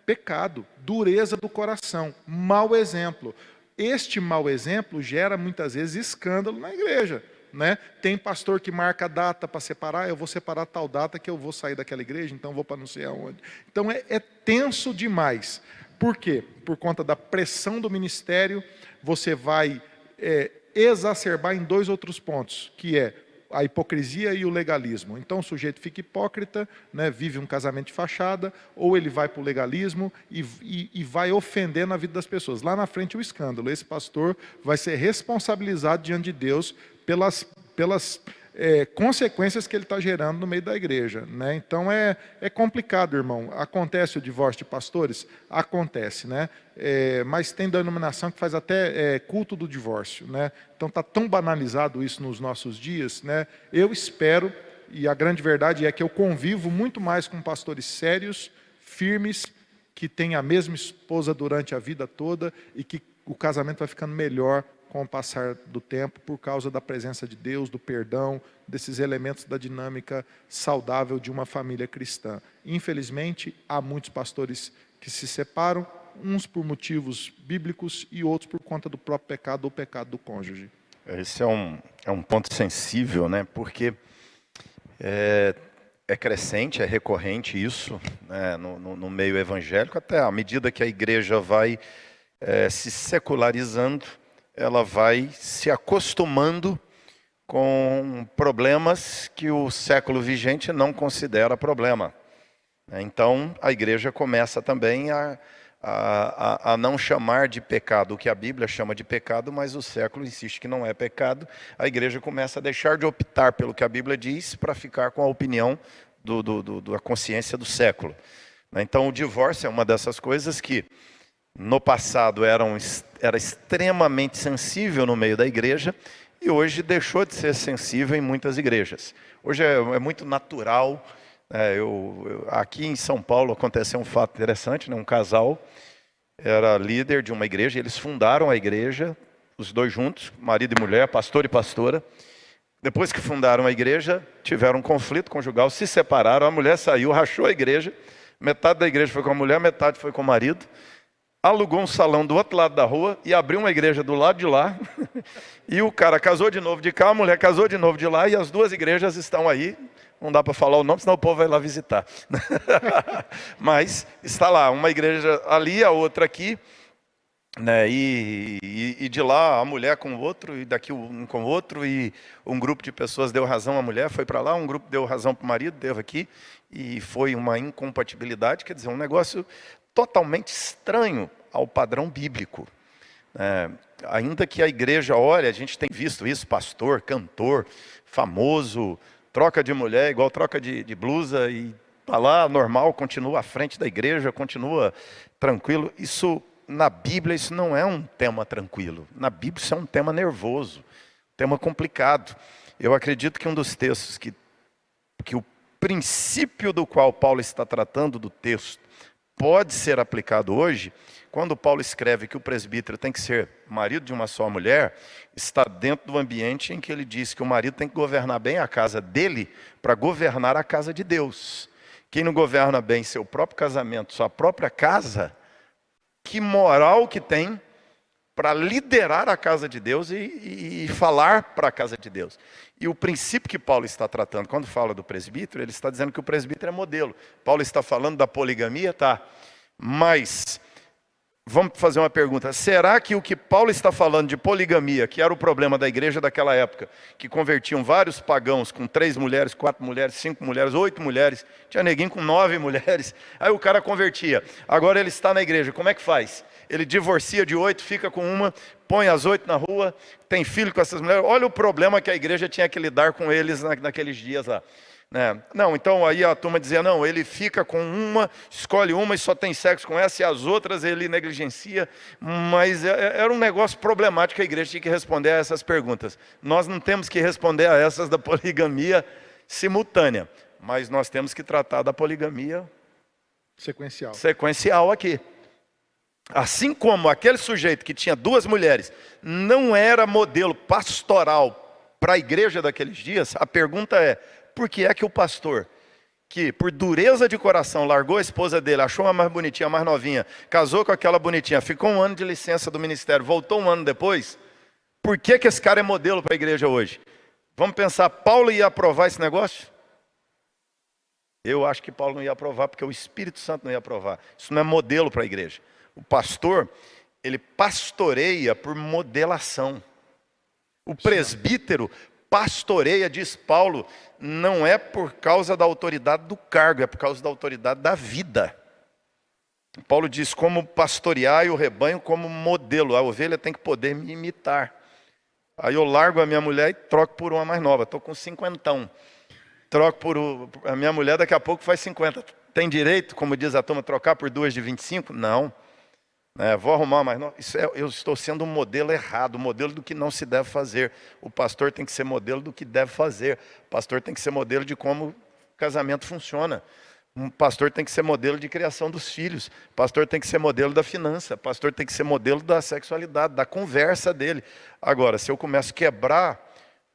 Pecado, dureza do coração, mau exemplo. Este mau exemplo gera muitas vezes escândalo na igreja, Tem pastor que marca a data para separar, eu vou separar tal data que eu vou sair daquela igreja, então vou para não sei aonde. Então é tenso demais. Por quê? Por conta da pressão do ministério, você vai exacerbar em 2 outros pontos, que é a hipocrisia e o legalismo. Então o sujeito fica hipócrita, né, vive um casamento de fachada, ou ele vai para o legalismo e vai ofendendo a vida das pessoas. Lá na frente o escândalo. Esse pastor vai ser responsabilizado diante de Deus pelas consequências que ele está gerando no meio da igreja, né? Então é complicado, irmão. Acontece o divórcio de pastores? Acontece, né? Mas tem denominação que faz até culto do divórcio, né? Então está tão banalizado isso nos nossos dias, né? Eu espero, e a grande verdade é que eu convivo muito mais com pastores sérios, firmes, que têm a mesma esposa durante a vida toda e que o casamento vai ficando melhor com o passar do tempo, por causa da presença de Deus, do perdão, desses elementos da dinâmica saudável de uma família cristã. Infelizmente, há muitos pastores que se separam, uns por motivos bíblicos e outros por conta do próprio pecado ou pecado do cônjuge. Esse é um ponto sensível, né? Porque é crescente, é recorrente isso, né? No meio evangélico, até à medida que a igreja vai se secularizando, ela vai se acostumando com problemas que o século vigente não considera problema. Então, a igreja começa também a não chamar de pecado o que a Bíblia chama de pecado, mas o século insiste que não é pecado. A igreja começa a deixar de optar pelo que a Bíblia diz para ficar com a opinião da consciência do século. Então, o divórcio é uma dessas coisas que no passado era extremamente sensível no meio da igreja e hoje deixou de ser sensível em muitas igrejas. Hoje é muito natural. Aqui em São Paulo aconteceu um fato interessante, né? Um casal era líder de uma igreja, eles fundaram a igreja, os dois juntos, marido e mulher, pastor e pastora. Depois que fundaram a igreja, tiveram um conflito conjugal, se separaram, a mulher saiu, rachou a igreja, metade da igreja foi com a mulher, metade foi com o marido. Alugou um salão do outro lado da rua e abriu uma igreja do lado de lá. E o cara casou de novo de cá, a mulher casou de novo de lá, e as duas igrejas estão aí. Não dá para falar o nome, senão o povo vai lá visitar. Mas está lá, uma igreja ali, a outra aqui, né? E de lá a mulher com o outro, e daqui um com o outro, e um grupo de pessoas deu razão à mulher, foi para lá, um grupo deu razão para o marido, deu aqui, e foi uma incompatibilidade, quer dizer, um negócio totalmente estranho ao padrão bíblico. Ainda que a igreja, olha, a gente tem visto isso, pastor, cantor, famoso, troca de mulher igual troca de blusa, e está lá, normal, continua à frente da igreja, continua tranquilo. Isso, na Bíblia, isso não é um tema tranquilo. Na Bíblia, isso é um tema nervoso, um tema complicado. Eu acredito que um dos textos que o princípio do qual Paulo está tratando do texto pode ser aplicado hoje, quando Paulo escreve que o presbítero tem que ser marido de uma só mulher, está dentro do ambiente em que ele diz que o marido tem que governar bem a casa dele para governar a casa de Deus. Quem não governa bem seu próprio casamento, sua própria casa, que moral que tem para liderar a casa de Deus e falar para a casa de Deus. E o princípio que Paulo está tratando, quando fala do presbítero, ele está dizendo que o presbítero é modelo. Paulo está falando da poligamia, tá? Mas, vamos fazer uma pergunta. Será que o que Paulo está falando de poligamia, que era o problema da igreja daquela época, que convertiam vários pagãos com 3 mulheres, 4 mulheres, 5 mulheres, 8 mulheres, tinha neguinho com 9 mulheres, aí o cara convertia. Agora ele está na igreja, como é que faz? Ele divorcia de 8, fica com uma, põe as 8 na rua, tem filho com essas mulheres. Olha o problema que a igreja tinha que lidar com eles naqueles dias lá. Não, então aí a turma dizia, não, ele fica com uma, escolhe uma e só tem sexo com essa, e as outras ele negligencia. Mas era um negócio problemático, que a igreja tinha que responder a essas perguntas. Nós não temos que responder a essas da poligamia simultânea, mas nós temos que tratar da poligamia sequencial aqui. Assim como aquele sujeito que tinha 2 mulheres não era modelo pastoral para a igreja daqueles dias, a pergunta é, por que é que o pastor, que por dureza de coração largou a esposa dele, achou uma mais bonitinha, mais novinha, casou com aquela bonitinha, ficou 1 ano de licença do ministério, voltou 1 ano depois, por que esse cara é modelo para a igreja hoje? Vamos pensar, Paulo ia aprovar esse negócio? Eu acho que Paulo não ia aprovar, porque o Espírito Santo não ia aprovar. Isso não é modelo para a igreja. O pastor, ele pastoreia por modelação. O presbítero pastoreia, diz Paulo, não é por causa da autoridade do cargo, é por causa da autoridade da vida. Paulo diz, como pastorear o rebanho como modelo. A ovelha tem que poder me imitar. Aí eu largo a minha mulher e troco por uma mais nova. Estou com 50. Troco por... A minha mulher daqui a pouco faz 50. Tem direito, como diz a turma, trocar por 2 de 25? Não. Vou arrumar mais nova. Eu estou sendo um modelo errado, um modelo do que não se deve fazer. O pastor tem que ser modelo do que deve fazer. O pastor tem que ser modelo de como o casamento funciona. Um pastor tem que ser modelo de criação dos filhos. O pastor tem que ser modelo da finança. O pastor tem que ser modelo da sexualidade, da conversa dele. Agora, se eu começo a quebrar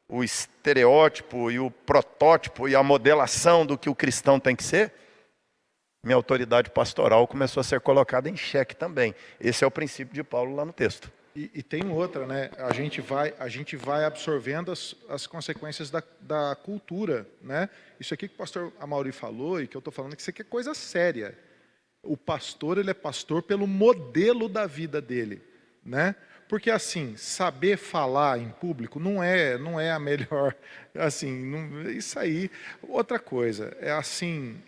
o estereótipo e o protótipo e a modelação do que o cristão tem que ser, minha autoridade pastoral começou a ser colocada em xeque também. Esse é o princípio de Paulo lá no texto. E tem outra, né? A gente vai absorvendo as consequências da cultura, né? Isso aqui que o pastor Amaury falou e que eu estou falando, que isso aqui é coisa séria. O pastor, ele é pastor pelo modelo da vida dele, né? Porque assim, saber falar em público não é a melhor, assim, isso aí. Outra coisa, é assim,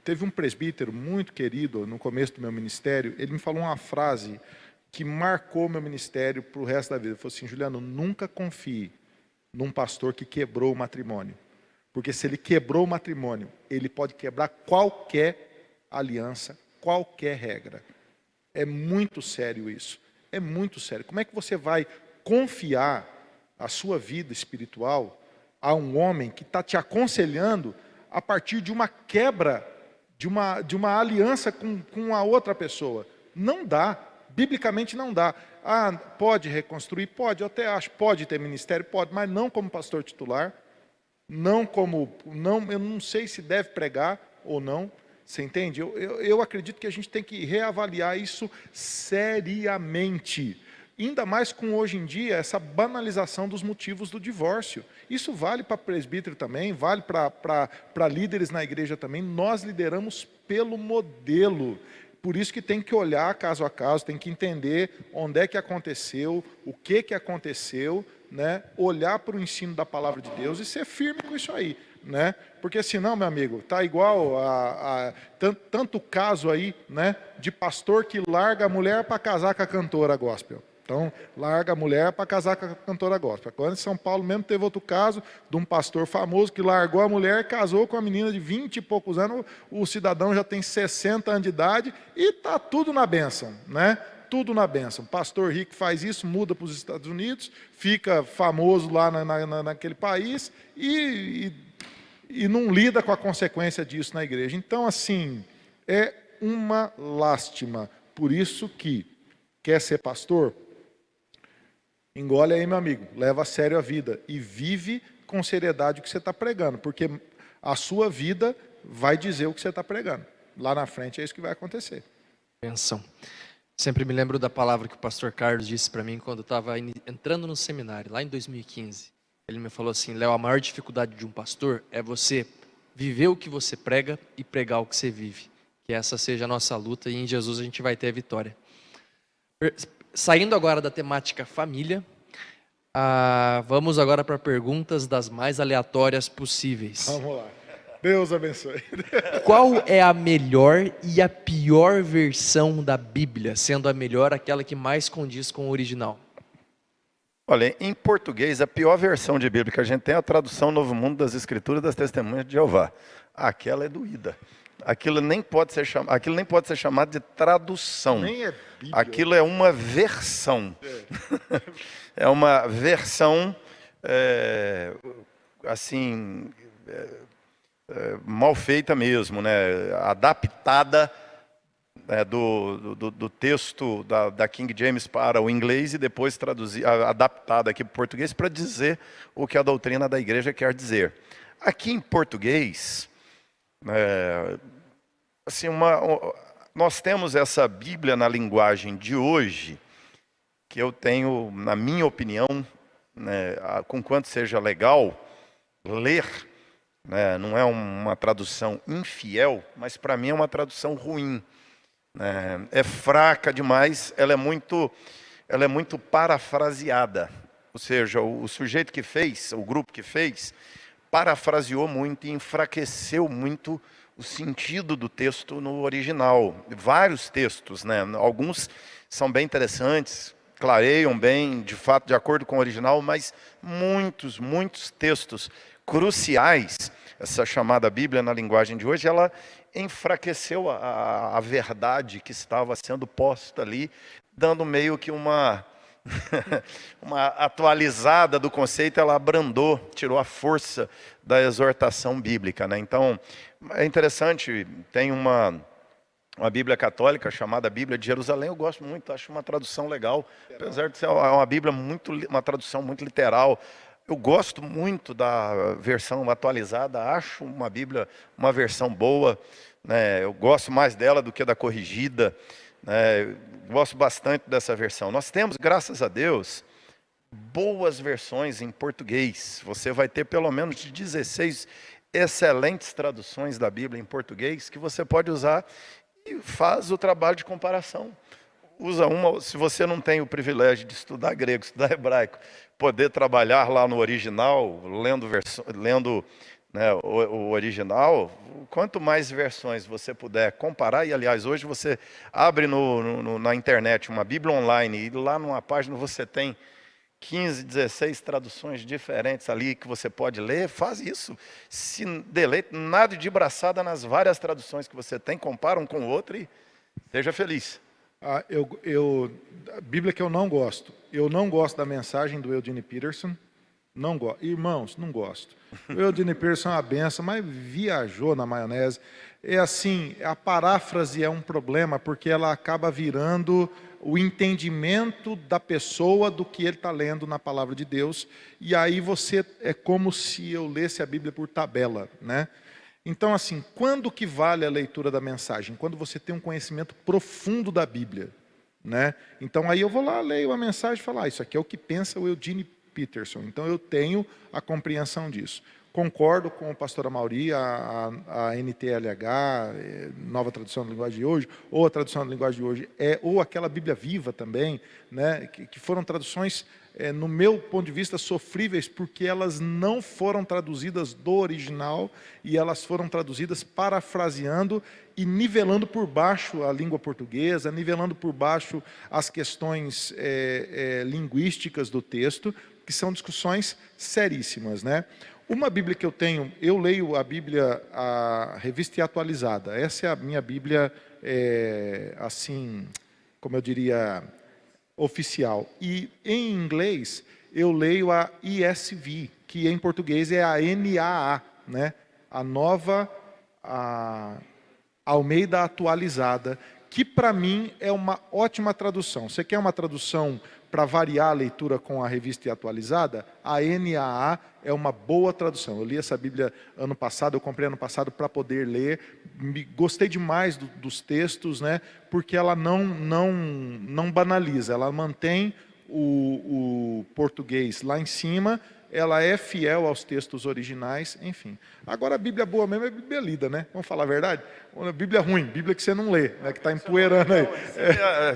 teve um presbítero muito querido no começo do meu ministério, ele me falou uma frase que marcou meu ministério para o resto da vida. Ele falou assim, Juliano, nunca confie num pastor que quebrou o matrimônio. Porque se ele quebrou o matrimônio, ele pode quebrar qualquer aliança, qualquer regra. É muito sério isso. É muito sério. Como é que você vai confiar a sua vida espiritual a um homem que está te aconselhando a partir de uma quebra de uma aliança com a outra pessoa? Não dá. Biblicamente não dá. Ah, pode reconstruir? Pode, eu até acho. Pode ter ministério? Pode, mas não como pastor titular. Eu não sei se deve pregar ou não. Você entende? Eu acredito que a gente tem que reavaliar isso seriamente. Ainda mais com hoje em dia essa banalização dos motivos do divórcio. Isso vale para presbítero também, vale para líderes na igreja também. Nós lideramos pelo modelo. Por isso que tem que olhar caso a caso, tem que entender onde é que aconteceu, o que aconteceu, né? Olhar para o ensino da palavra de Deus e ser firme com isso aí, né? Porque senão, meu amigo, tá igual tanto caso aí, né, de pastor que larga a mulher para casar com a cantora gospel. Então, larga a mulher para casar com a cantora gospel. Agora em São Paulo mesmo teve outro caso de um pastor famoso que largou a mulher e casou com uma menina de 20 e poucos anos. O cidadão já tem 60 anos de idade e está tudo na bênção, né? Tudo na bênção. Pastor rico faz isso, muda para os Estados Unidos, fica famoso lá naquele país e não lida com a consequência disso na igreja. Então, assim, é uma lástima. Por isso que quer ser pastor? Engole aí, meu amigo, leva a sério a vida e vive com seriedade o que você está pregando, porque a sua vida vai dizer o que você está pregando. Lá na frente é isso que vai acontecer. Benção. Sempre me lembro da palavra que o pastor Carlos disse para mim quando eu estava entrando no seminário, lá em 2015. Ele me falou assim, Léo, a maior dificuldade de um pastor é você viver o que você prega e pregar o que você vive. Que essa seja a nossa luta e em Jesus a gente vai ter a vitória. Saindo agora da temática família, vamos agora para perguntas das mais aleatórias possíveis. Vamos lá. Deus abençoe. Qual é a melhor e a pior versão da Bíblia, sendo a melhor aquela que mais condiz com o original? Olha, em português, a pior versão de Bíblia que a gente tem é a tradução Novo Mundo das Escrituras das Testemunhas de Jeová. Aquela é doída. Aquilo nem pode ser chamado de tradução. Nem é Bíblia. Aquilo é uma versão. É uma versão, assim, mal feita mesmo, né? Adaptada do texto da King James para o inglês e depois adaptada aqui para o português para dizer o que a doutrina da igreja quer dizer. Aqui em português, assim, nós temos essa Bíblia na linguagem de hoje, que eu tenho, na minha opinião, né, com quanto seja legal ler, né, não é uma tradução infiel, mas para mim é uma tradução ruim. É fraca demais, ela é muito parafraseada. ou seja, o sujeito que fez, o grupo que fez, parafraseou muito e enfraqueceu muito o sentido do texto no original. Vários textos, né? Alguns são bem interessantes, clareiam bem, de fato, de acordo com o original, mas muitos textos cruciais, essa chamada Bíblia na linguagem de hoje, ela enfraqueceu a verdade que estava sendo posta ali, dando meio que uma atualizada do conceito, ela abrandou, tirou a força da exortação bíblica, né? Então, é interessante, tem uma Bíblia católica chamada Bíblia de Jerusalém, eu gosto muito, acho uma tradução legal, apesar de ser uma Bíblia uma tradução muito literal. Eu gosto muito da versão atualizada, acho uma Bíblia uma versão boa, né? Eu gosto mais dela do que da corrigida, né? Gosto bastante dessa versão. Nós temos, graças a Deus, boas versões em português. Você vai ter pelo menos 16 excelentes traduções da Bíblia em português que você pode usar e faz o trabalho de comparação. Usa uma, se você não tem o privilégio de estudar grego, estudar hebraico, poder trabalhar lá no original, lendo né, o original, quanto mais versões você puder comparar, e aliás, hoje você abre na internet uma Bíblia online, e lá numa página você tem 15, 16 traduções diferentes ali que você pode ler, faz isso, se deleite, nada de braçada nas várias traduções que você tem, compara um com o outro e seja feliz. A Bíblia que eu não gosto da mensagem do Eugene Peterson, não gosto. Irmãos, não gosto. O Eugene Peterson é uma benção, mas viajou na maionese. É assim, a paráfrase é um problema, porque ela acaba virando o entendimento da pessoa do que ele está lendo na palavra de Deus, e aí é como se eu lesse a Bíblia por tabela, né? Então, assim, quando que vale a leitura da mensagem? Quando você tem um conhecimento profundo da Bíblia, né? Então, aí eu vou lá, leio a mensagem e falo, isso aqui é o que pensa o Eugene Peterson. Então, eu tenho a compreensão disso. Concordo com o pastor Amauri, a NTLH, Nova Tradução da Linguagem de Hoje, ou a Tradução da Linguagem de Hoje, ou aquela Bíblia Viva também, né, que foram traduções, no meu ponto de vista, sofríveis, porque elas não foram traduzidas do original, e elas foram traduzidas parafraseando e nivelando por baixo a língua portuguesa, nivelando por baixo as questões linguísticas do texto, que são discussões seríssimas, né? Uma Bíblia que eu tenho, eu leio a Bíblia, a Revista e Atualizada. Essa é a minha Bíblia, assim, como eu diria, oficial. E em inglês, eu leio a ESV, que em português é a NAA, né? A nova Almeida Atualizada, que para mim é uma ótima tradução. Você quer uma tradução para variar a leitura com a Revista e Atualizada? A NAA é uma boa tradução. Eu li essa Bíblia ano passado, eu comprei ano passado para poder ler. Gostei demais dos textos, né? Porque ela não banaliza, ela mantém o português lá em cima, ela é fiel aos textos originais, enfim. Agora, a Bíblia boa mesmo é a Bíblia lida, né? Vamos falar a verdade? A Bíblia ruim, Bíblia que você não lê, né? Que está empoeirando aí.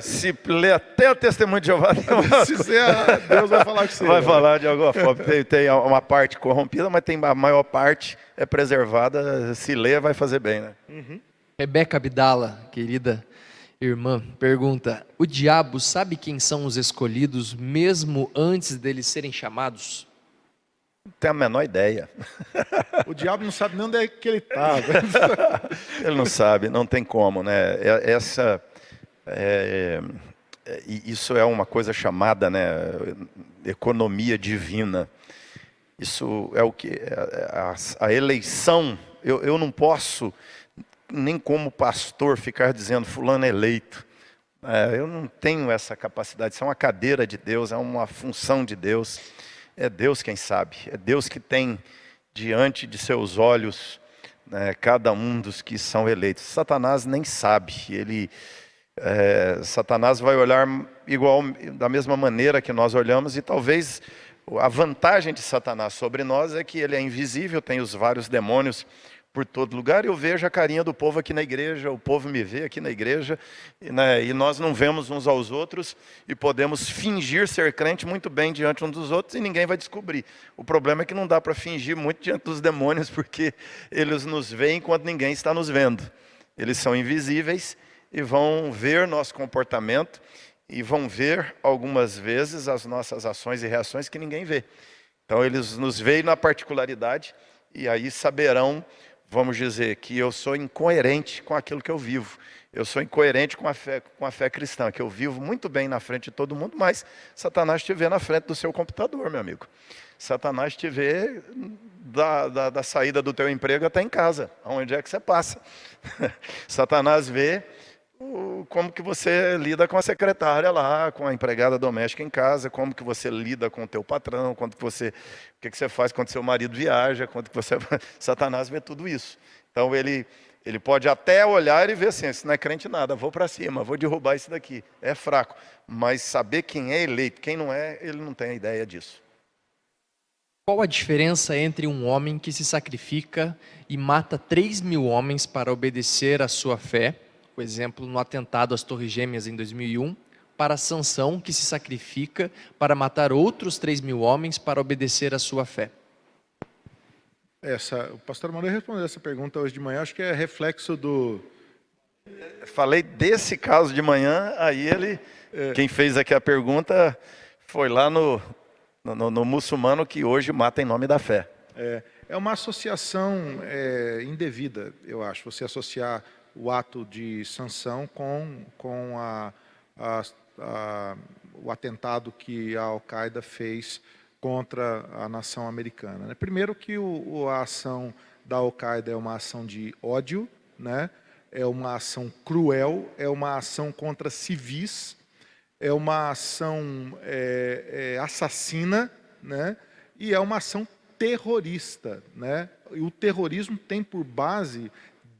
Se lê até o Testemunho de Jeová, Deus vai falar com você. Vai falar de alguma forma. Tem uma parte corrompida, mas tem a maior parte é preservada. Se ler, vai fazer bem, né? Uhum. Rebeca Abdala, querida irmã, pergunta: o diabo sabe quem são os escolhidos mesmo antes deles serem chamados? Não tem a menor ideia. O diabo não sabe nem onde é que ele está. Ele não sabe, não tem como, né? Isso é uma coisa chamada, né, economia divina. Isso é o que a eleição. Eu não posso, nem como pastor, ficar dizendo fulano é eleito. Eu não tenho essa capacidade. Isso é uma cadeira de Deus, é uma função de Deus. É Deus quem sabe. É Deus que tem diante de seus olhos, né, cada um dos que são eleitos. Satanás nem sabe. Satanás vai olhar da mesma maneira que nós olhamos, e talvez a vantagem de Satanás sobre nós é que ele é invisível, tem os vários demônios por todo lugar, eu vejo a carinha do povo aqui na igreja, o povo me vê aqui na igreja, né, e nós não vemos uns aos outros e podemos fingir ser crente muito bem diante uns dos outros e ninguém vai descobrir. O problema é que não dá para fingir muito diante dos demônios, porque eles nos veem enquanto ninguém está nos vendo. Eles são invisíveis e vão ver nosso comportamento e vão ver algumas vezes as nossas ações e reações que ninguém vê. Então eles nos veem na particularidade e aí saberão, vamos dizer, que eu sou incoerente com aquilo que eu vivo. Eu sou incoerente com a fé cristã, que eu vivo muito bem na frente de todo mundo, mas Satanás te vê na frente do seu computador, meu amigo. Satanás te vê da saída do teu emprego até em casa, aonde é que você passa. Satanás vê como que você lida com a secretária lá, com a empregada doméstica em casa, como que você lida com o teu patrão, o que você faz quando seu marido viaja, Satanás vê tudo isso. Então ele pode até olhar e ver assim, isso não é crente nada, vou para cima, vou derrubar isso daqui, é fraco. Mas saber quem é eleito, quem não é, ele não tem ideia disso. Qual a diferença entre um homem que se sacrifica e mata 3.000 homens para obedecer à sua fé, por exemplo, no atentado às Torres Gêmeas em 2001, para Sansão, que se sacrifica para matar outros 3.000 homens para obedecer à sua fé? O pastor Manuel respondeu essa pergunta hoje de manhã, acho que é reflexo do... Falei desse caso de manhã, aí quem fez aqui a pergunta foi lá no muçulmano que hoje mata em nome da fé. É uma associação indevida, eu acho, você associar o ato de Sansão com o atentado que a Al-Qaeda fez contra a nação americana, né? Primeiro que a ação da Al-Qaeda é uma ação de ódio, né? É uma ação cruel, é uma ação contra civis, é uma ação assassina, né? E é uma ação terrorista, né? E o terrorismo tem por base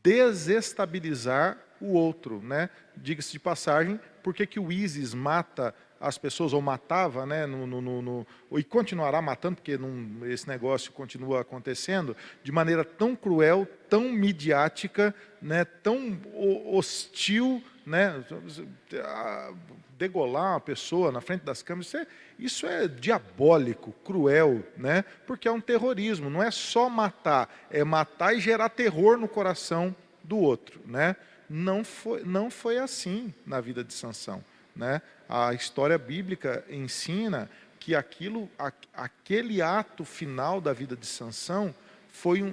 desestabilizar o outro, né? Diga-se de passagem, por que o ISIS mata as pessoas, ou matava, né? E continuará matando, porque esse negócio continua acontecendo, de maneira tão cruel, tão midiática, né? Tão hostil, né? Degolar uma pessoa na frente das câmeras, isso é diabólico, cruel, né? Porque é um terrorismo, não é só matar, é matar e gerar terror no coração do outro, né? Não foi assim na vida de Sansão, né? A história bíblica ensina que aquele ato final da vida de Sansão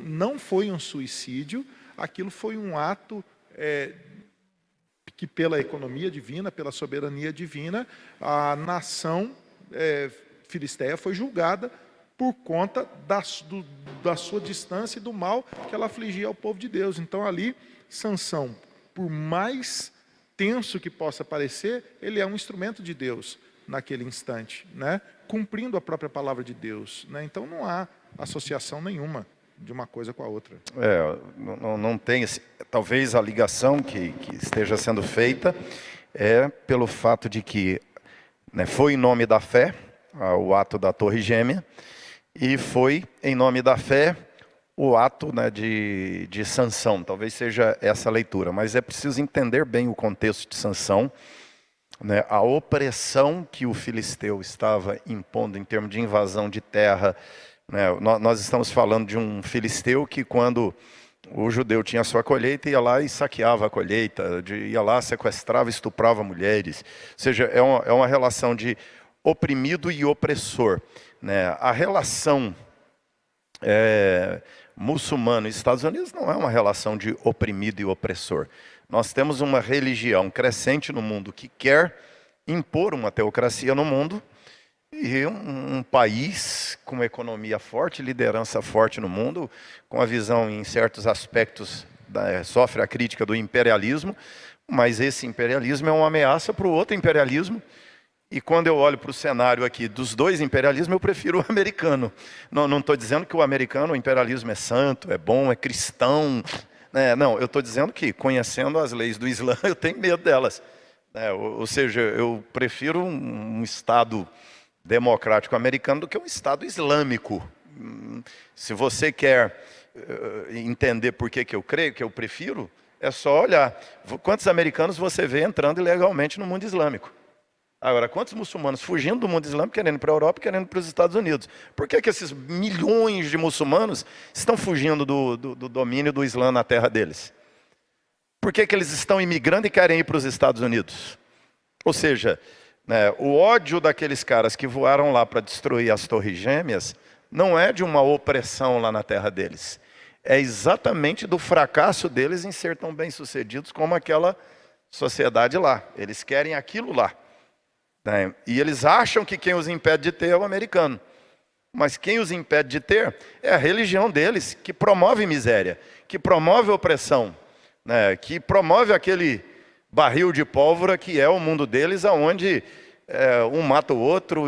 não foi um suicídio, aquilo foi um ato que pela economia divina, pela soberania divina, a nação filisteia foi julgada por conta da sua distância e do mal que ela afligia ao povo de Deus. Então ali, Sansão, por mais tenso que possa parecer, ele é um instrumento de Deus naquele instante, né? Cumprindo a própria palavra de Deus, né? Então não há associação nenhuma de uma coisa com a outra. Não tem, talvez a ligação que esteja sendo feita é pelo fato de que, né, foi em nome da fé, o ato da Torre Gêmea, e foi em nome da fé o ato, né, de Sansão. Talvez seja essa a leitura, mas é preciso entender bem o contexto de Sansão, né, a opressão que o filisteu estava impondo em termos de invasão de terra, né. Nós estamos falando de um filisteu que, quando o judeu tinha sua colheita, ia lá e saqueava a colheita, ia lá, sequestrava, estuprava mulheres. Ou seja, é uma relação de oprimido e opressor, né. A relação muçulmano e Estados Unidos não é uma relação de oprimido e opressor. Nós temos uma religião crescente no mundo que quer impor uma teocracia no mundo, e um país com economia forte, liderança forte no mundo, com a visão em certos aspectos, sofre a crítica do imperialismo, mas esse imperialismo é uma ameaça para o outro imperialismo. E quando eu olho para o cenário aqui dos dois imperialismos, eu prefiro o americano. Não estou dizendo que o americano, o imperialismo é santo, é bom, é cristão. Não, eu estou dizendo que, conhecendo as leis do Islã, eu tenho medo delas. Ou seja, eu prefiro um Estado democrático americano do que um Estado islâmico. Se você quer entender por que eu creio, que eu prefiro, é só olhar. Quantos americanos você vê entrando ilegalmente no mundo islâmico? Agora, quantos muçulmanos fugindo do mundo islâmico, querendo ir para a Europa, querendo ir para os Estados Unidos? Por que esses milhões de muçulmanos estão fugindo do domínio do Islã na terra deles? Por que eles estão imigrando e querem ir para os Estados Unidos? Ou seja, né, o ódio daqueles caras que voaram lá para destruir as Torres Gêmeas não é de uma opressão lá na terra deles. É exatamente do fracasso deles em ser tão bem-sucedidos como aquela sociedade lá. Eles querem aquilo lá. Né? E eles acham que quem os impede de ter é o americano. Mas quem os impede de ter é a religião deles, que promove miséria, que promove opressão, né? Que promove aquele barril de pólvora que é o mundo deles, onde um mata o outro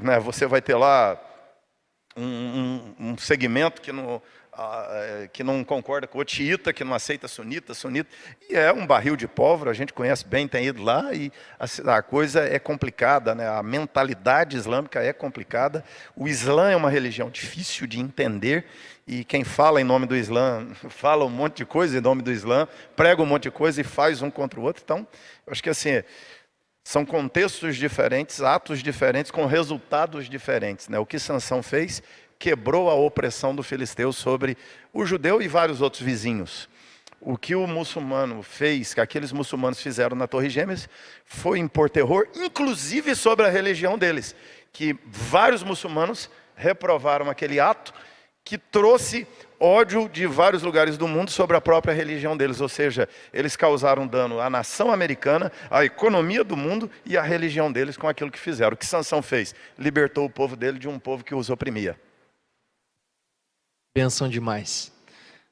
né, você vai ter lá um segmento que não concorda com o outro, xiita, que não aceita sunita, e é um barril de pólvora, a gente conhece bem, tem ido lá, e a coisa é complicada, né? A mentalidade islâmica é complicada, o Islã é uma religião difícil de entender, e quem fala em nome do Islã, fala um monte de coisa em nome do Islã, prega um monte de coisa e faz um contra o outro. Então, eu acho que assim, são contextos diferentes, atos diferentes, com resultados diferentes, né? O que Sansão fez quebrou a opressão do filisteu sobre o judeu e vários outros vizinhos. O que o muçulmano fez, que aqueles muçulmanos fizeram na Torre Gêmeas, foi impor terror, inclusive sobre a religião deles, que vários muçulmanos reprovaram aquele ato, que trouxe ódio de vários lugares do mundo sobre a própria religião deles. Ou seja, eles causaram dano à nação americana, à economia do mundo e à religião deles com aquilo que fizeram. O que Sansão fez? Libertou o povo dele de um povo que os oprimia. Bênção demais.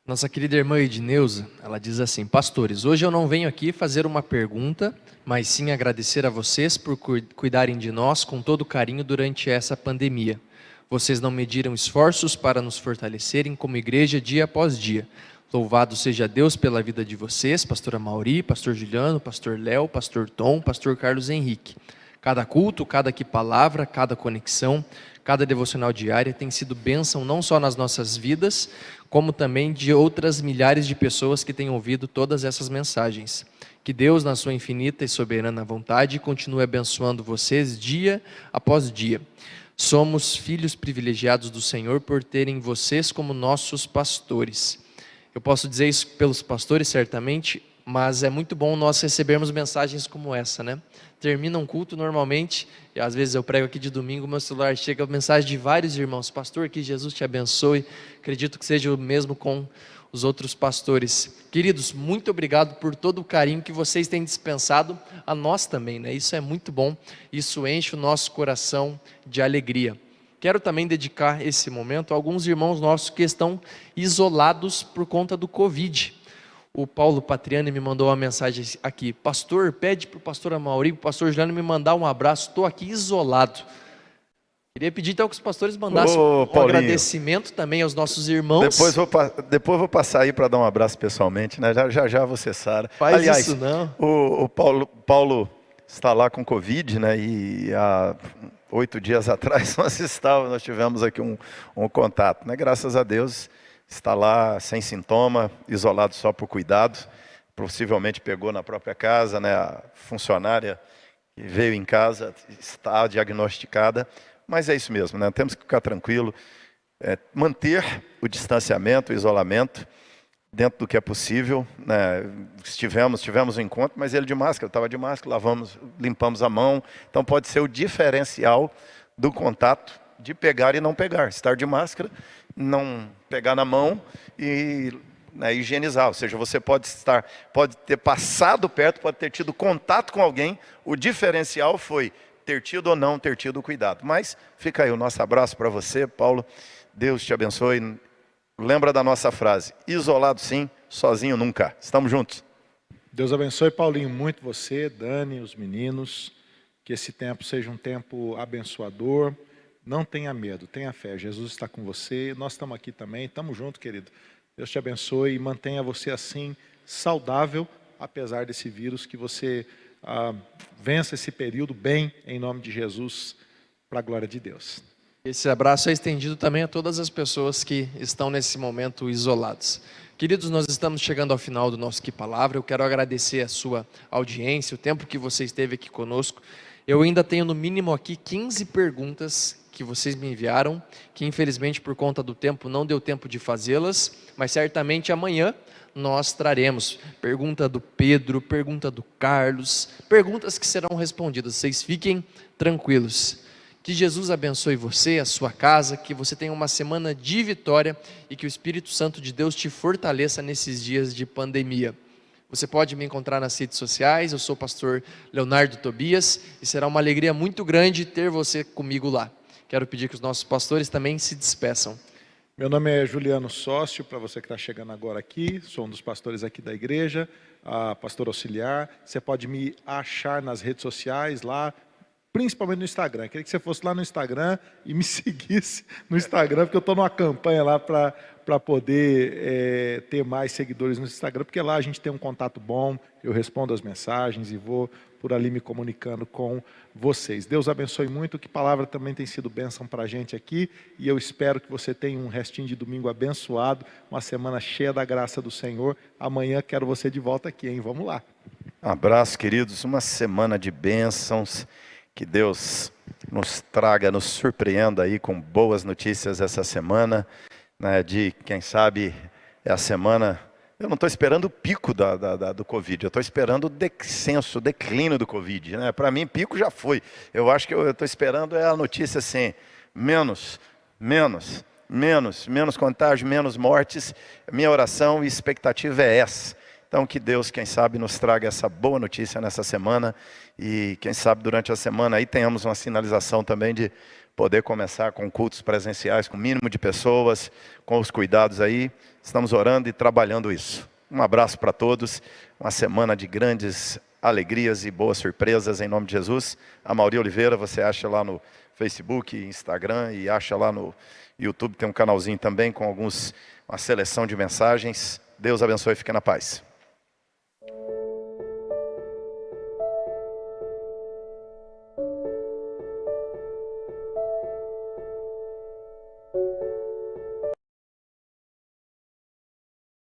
Nossa querida irmã Edneuza, ela diz assim: pastores, hoje eu não venho aqui fazer uma pergunta, mas sim agradecer a vocês por cuidarem de nós com todo carinho durante essa pandemia. Vocês não mediram esforços para nos fortalecerem como igreja dia após dia. Louvado seja Deus pela vida de vocês, pastora Mauri, pastor Juliano, pastor Léo, pastor Tom, pastor Carlos Henrique. Cada culto, cada que palavra, cada conexão, cada devocional diária tem sido bênção não só nas nossas vidas, como também de outras milhares de pessoas que têm ouvido todas essas mensagens. Que Deus, na sua infinita e soberana vontade, continue abençoando vocês dia após dia. Somos filhos privilegiados do Senhor por terem vocês como nossos pastores. Eu posso dizer isso pelos pastores, certamente, mas é muito bom nós recebermos mensagens como essa, né? Termina um culto normalmente, e às vezes eu prego aqui de domingo, meu celular chega a mensagem de vários irmãos: pastor, que Jesus te abençoe. Acredito que seja o mesmo com os outros pastores. Queridos, muito obrigado por todo o carinho que vocês têm dispensado a nós também, né? Isso é muito bom, isso enche o nosso coração de alegria. Quero também dedicar esse momento a alguns irmãos nossos que estão isolados por conta do Covid. O Paulo Patriani me mandou uma mensagem aqui: pastor, pede para o pastor Amaury, para o pastor Juliano me mandar um abraço, estou aqui isolado. Queria pedir então que os pastores mandassem um agradecimento também aos nossos irmãos. Depois vou passar aí para dar um abraço pessoalmente, né? Já você, Sara. Aliás, isso não. O Paulo está lá com Covid, né? E há 8 dias atrás nós tivemos aqui um contato, né? Graças a Deus está lá sem sintoma, isolado só por cuidado. Possivelmente pegou na própria casa, né? A funcionária que veio em casa está diagnosticada. Mas é isso mesmo, né? Temos que ficar tranquilo, manter o distanciamento, o isolamento, dentro do que é possível, né? Tivemos um encontro, mas ele de máscara, estava de máscara, limpamos a mão. Então pode ser o diferencial do contato, de pegar e não pegar. Estar de máscara, não pegar na mão e higienizar. Ou seja, você pode ter passado perto, pode ter tido contato com alguém. O diferencial foi ter tido ou não ter tido cuidado. Mas fica aí o nosso abraço para você, Paulo. Deus te abençoe. Lembra da nossa frase: isolado sim, sozinho nunca. Estamos juntos. Deus abençoe, Paulinho, muito você, Dani, os meninos. Que esse tempo seja um tempo abençoador. Não tenha medo, tenha fé. Jesus está com você. Nós estamos aqui também. Estamos juntos, querido. Deus te abençoe e mantenha você assim, saudável, apesar desse vírus, que você vença esse período bem, em nome de Jesus, para a glória de Deus. Esse abraço é estendido também a todas as pessoas que estão nesse momento isolados. Queridos, nós estamos chegando ao final do nosso Que Palavra. Eu quero agradecer a sua audiência, o tempo que você esteve aqui conosco. Eu ainda tenho no mínimo aqui 15 perguntas que vocês me enviaram, que infelizmente por conta do tempo não deu tempo de fazê-las, mas certamente amanhã nós traremos pergunta do Pedro, pergunta do Carlos, perguntas que serão respondidas. Vocês fiquem tranquilos. Que Jesus abençoe você, a sua casa, que você tenha uma semana de vitória e que o Espírito Santo de Deus te fortaleça nesses dias de pandemia. Você pode me encontrar nas redes sociais, eu sou o pastor Leonardo Tobias e será uma alegria muito grande ter você comigo lá. Quero pedir que os nossos pastores também se despeçam. Meu nome é Juliano Sócio, para você que está chegando agora aqui, sou um dos pastores aqui da igreja, pastor auxiliar. Você pode me achar nas redes sociais lá, principalmente no Instagram. Eu queria que você fosse lá no Instagram e me seguisse no Instagram, porque eu estou numa campanha lá para poder ter mais seguidores no Instagram, porque lá a gente tem um contato bom, eu respondo as mensagens e vou por ali me comunicando com vocês. Deus abençoe muito, que palavra também tem sido bênção para a gente aqui, e eu espero que você tenha um restinho de domingo abençoado, uma semana cheia da graça do Senhor. Amanhã quero você de volta aqui, hein? Vamos lá. Um abraço, queridos, uma semana de bênçãos. Que Deus nos traga, nos surpreenda aí com boas notícias essa semana, né, de, quem sabe, é a semana... Eu não estou esperando o pico do Covid, eu estou esperando o descenso, o declínio do Covid. Né? Para mim, pico já foi. Eu acho que eu estou esperando a notícia assim, menos contágio, menos mortes. Minha oração e expectativa é essa. Então, que Deus, quem sabe, nos traga essa boa notícia nessa semana e, quem sabe, durante a semana aí tenhamos uma sinalização também de poder começar com cultos presenciais, com o mínimo de pessoas, com os cuidados aí. Estamos orando e trabalhando isso. Um abraço para todos, uma semana de grandes alegrias e boas surpresas em nome de Jesus. A Mauri Oliveira, você acha lá no Facebook, Instagram e acha lá no YouTube, tem um canalzinho também com uma seleção de mensagens. Deus abençoe e fique na paz.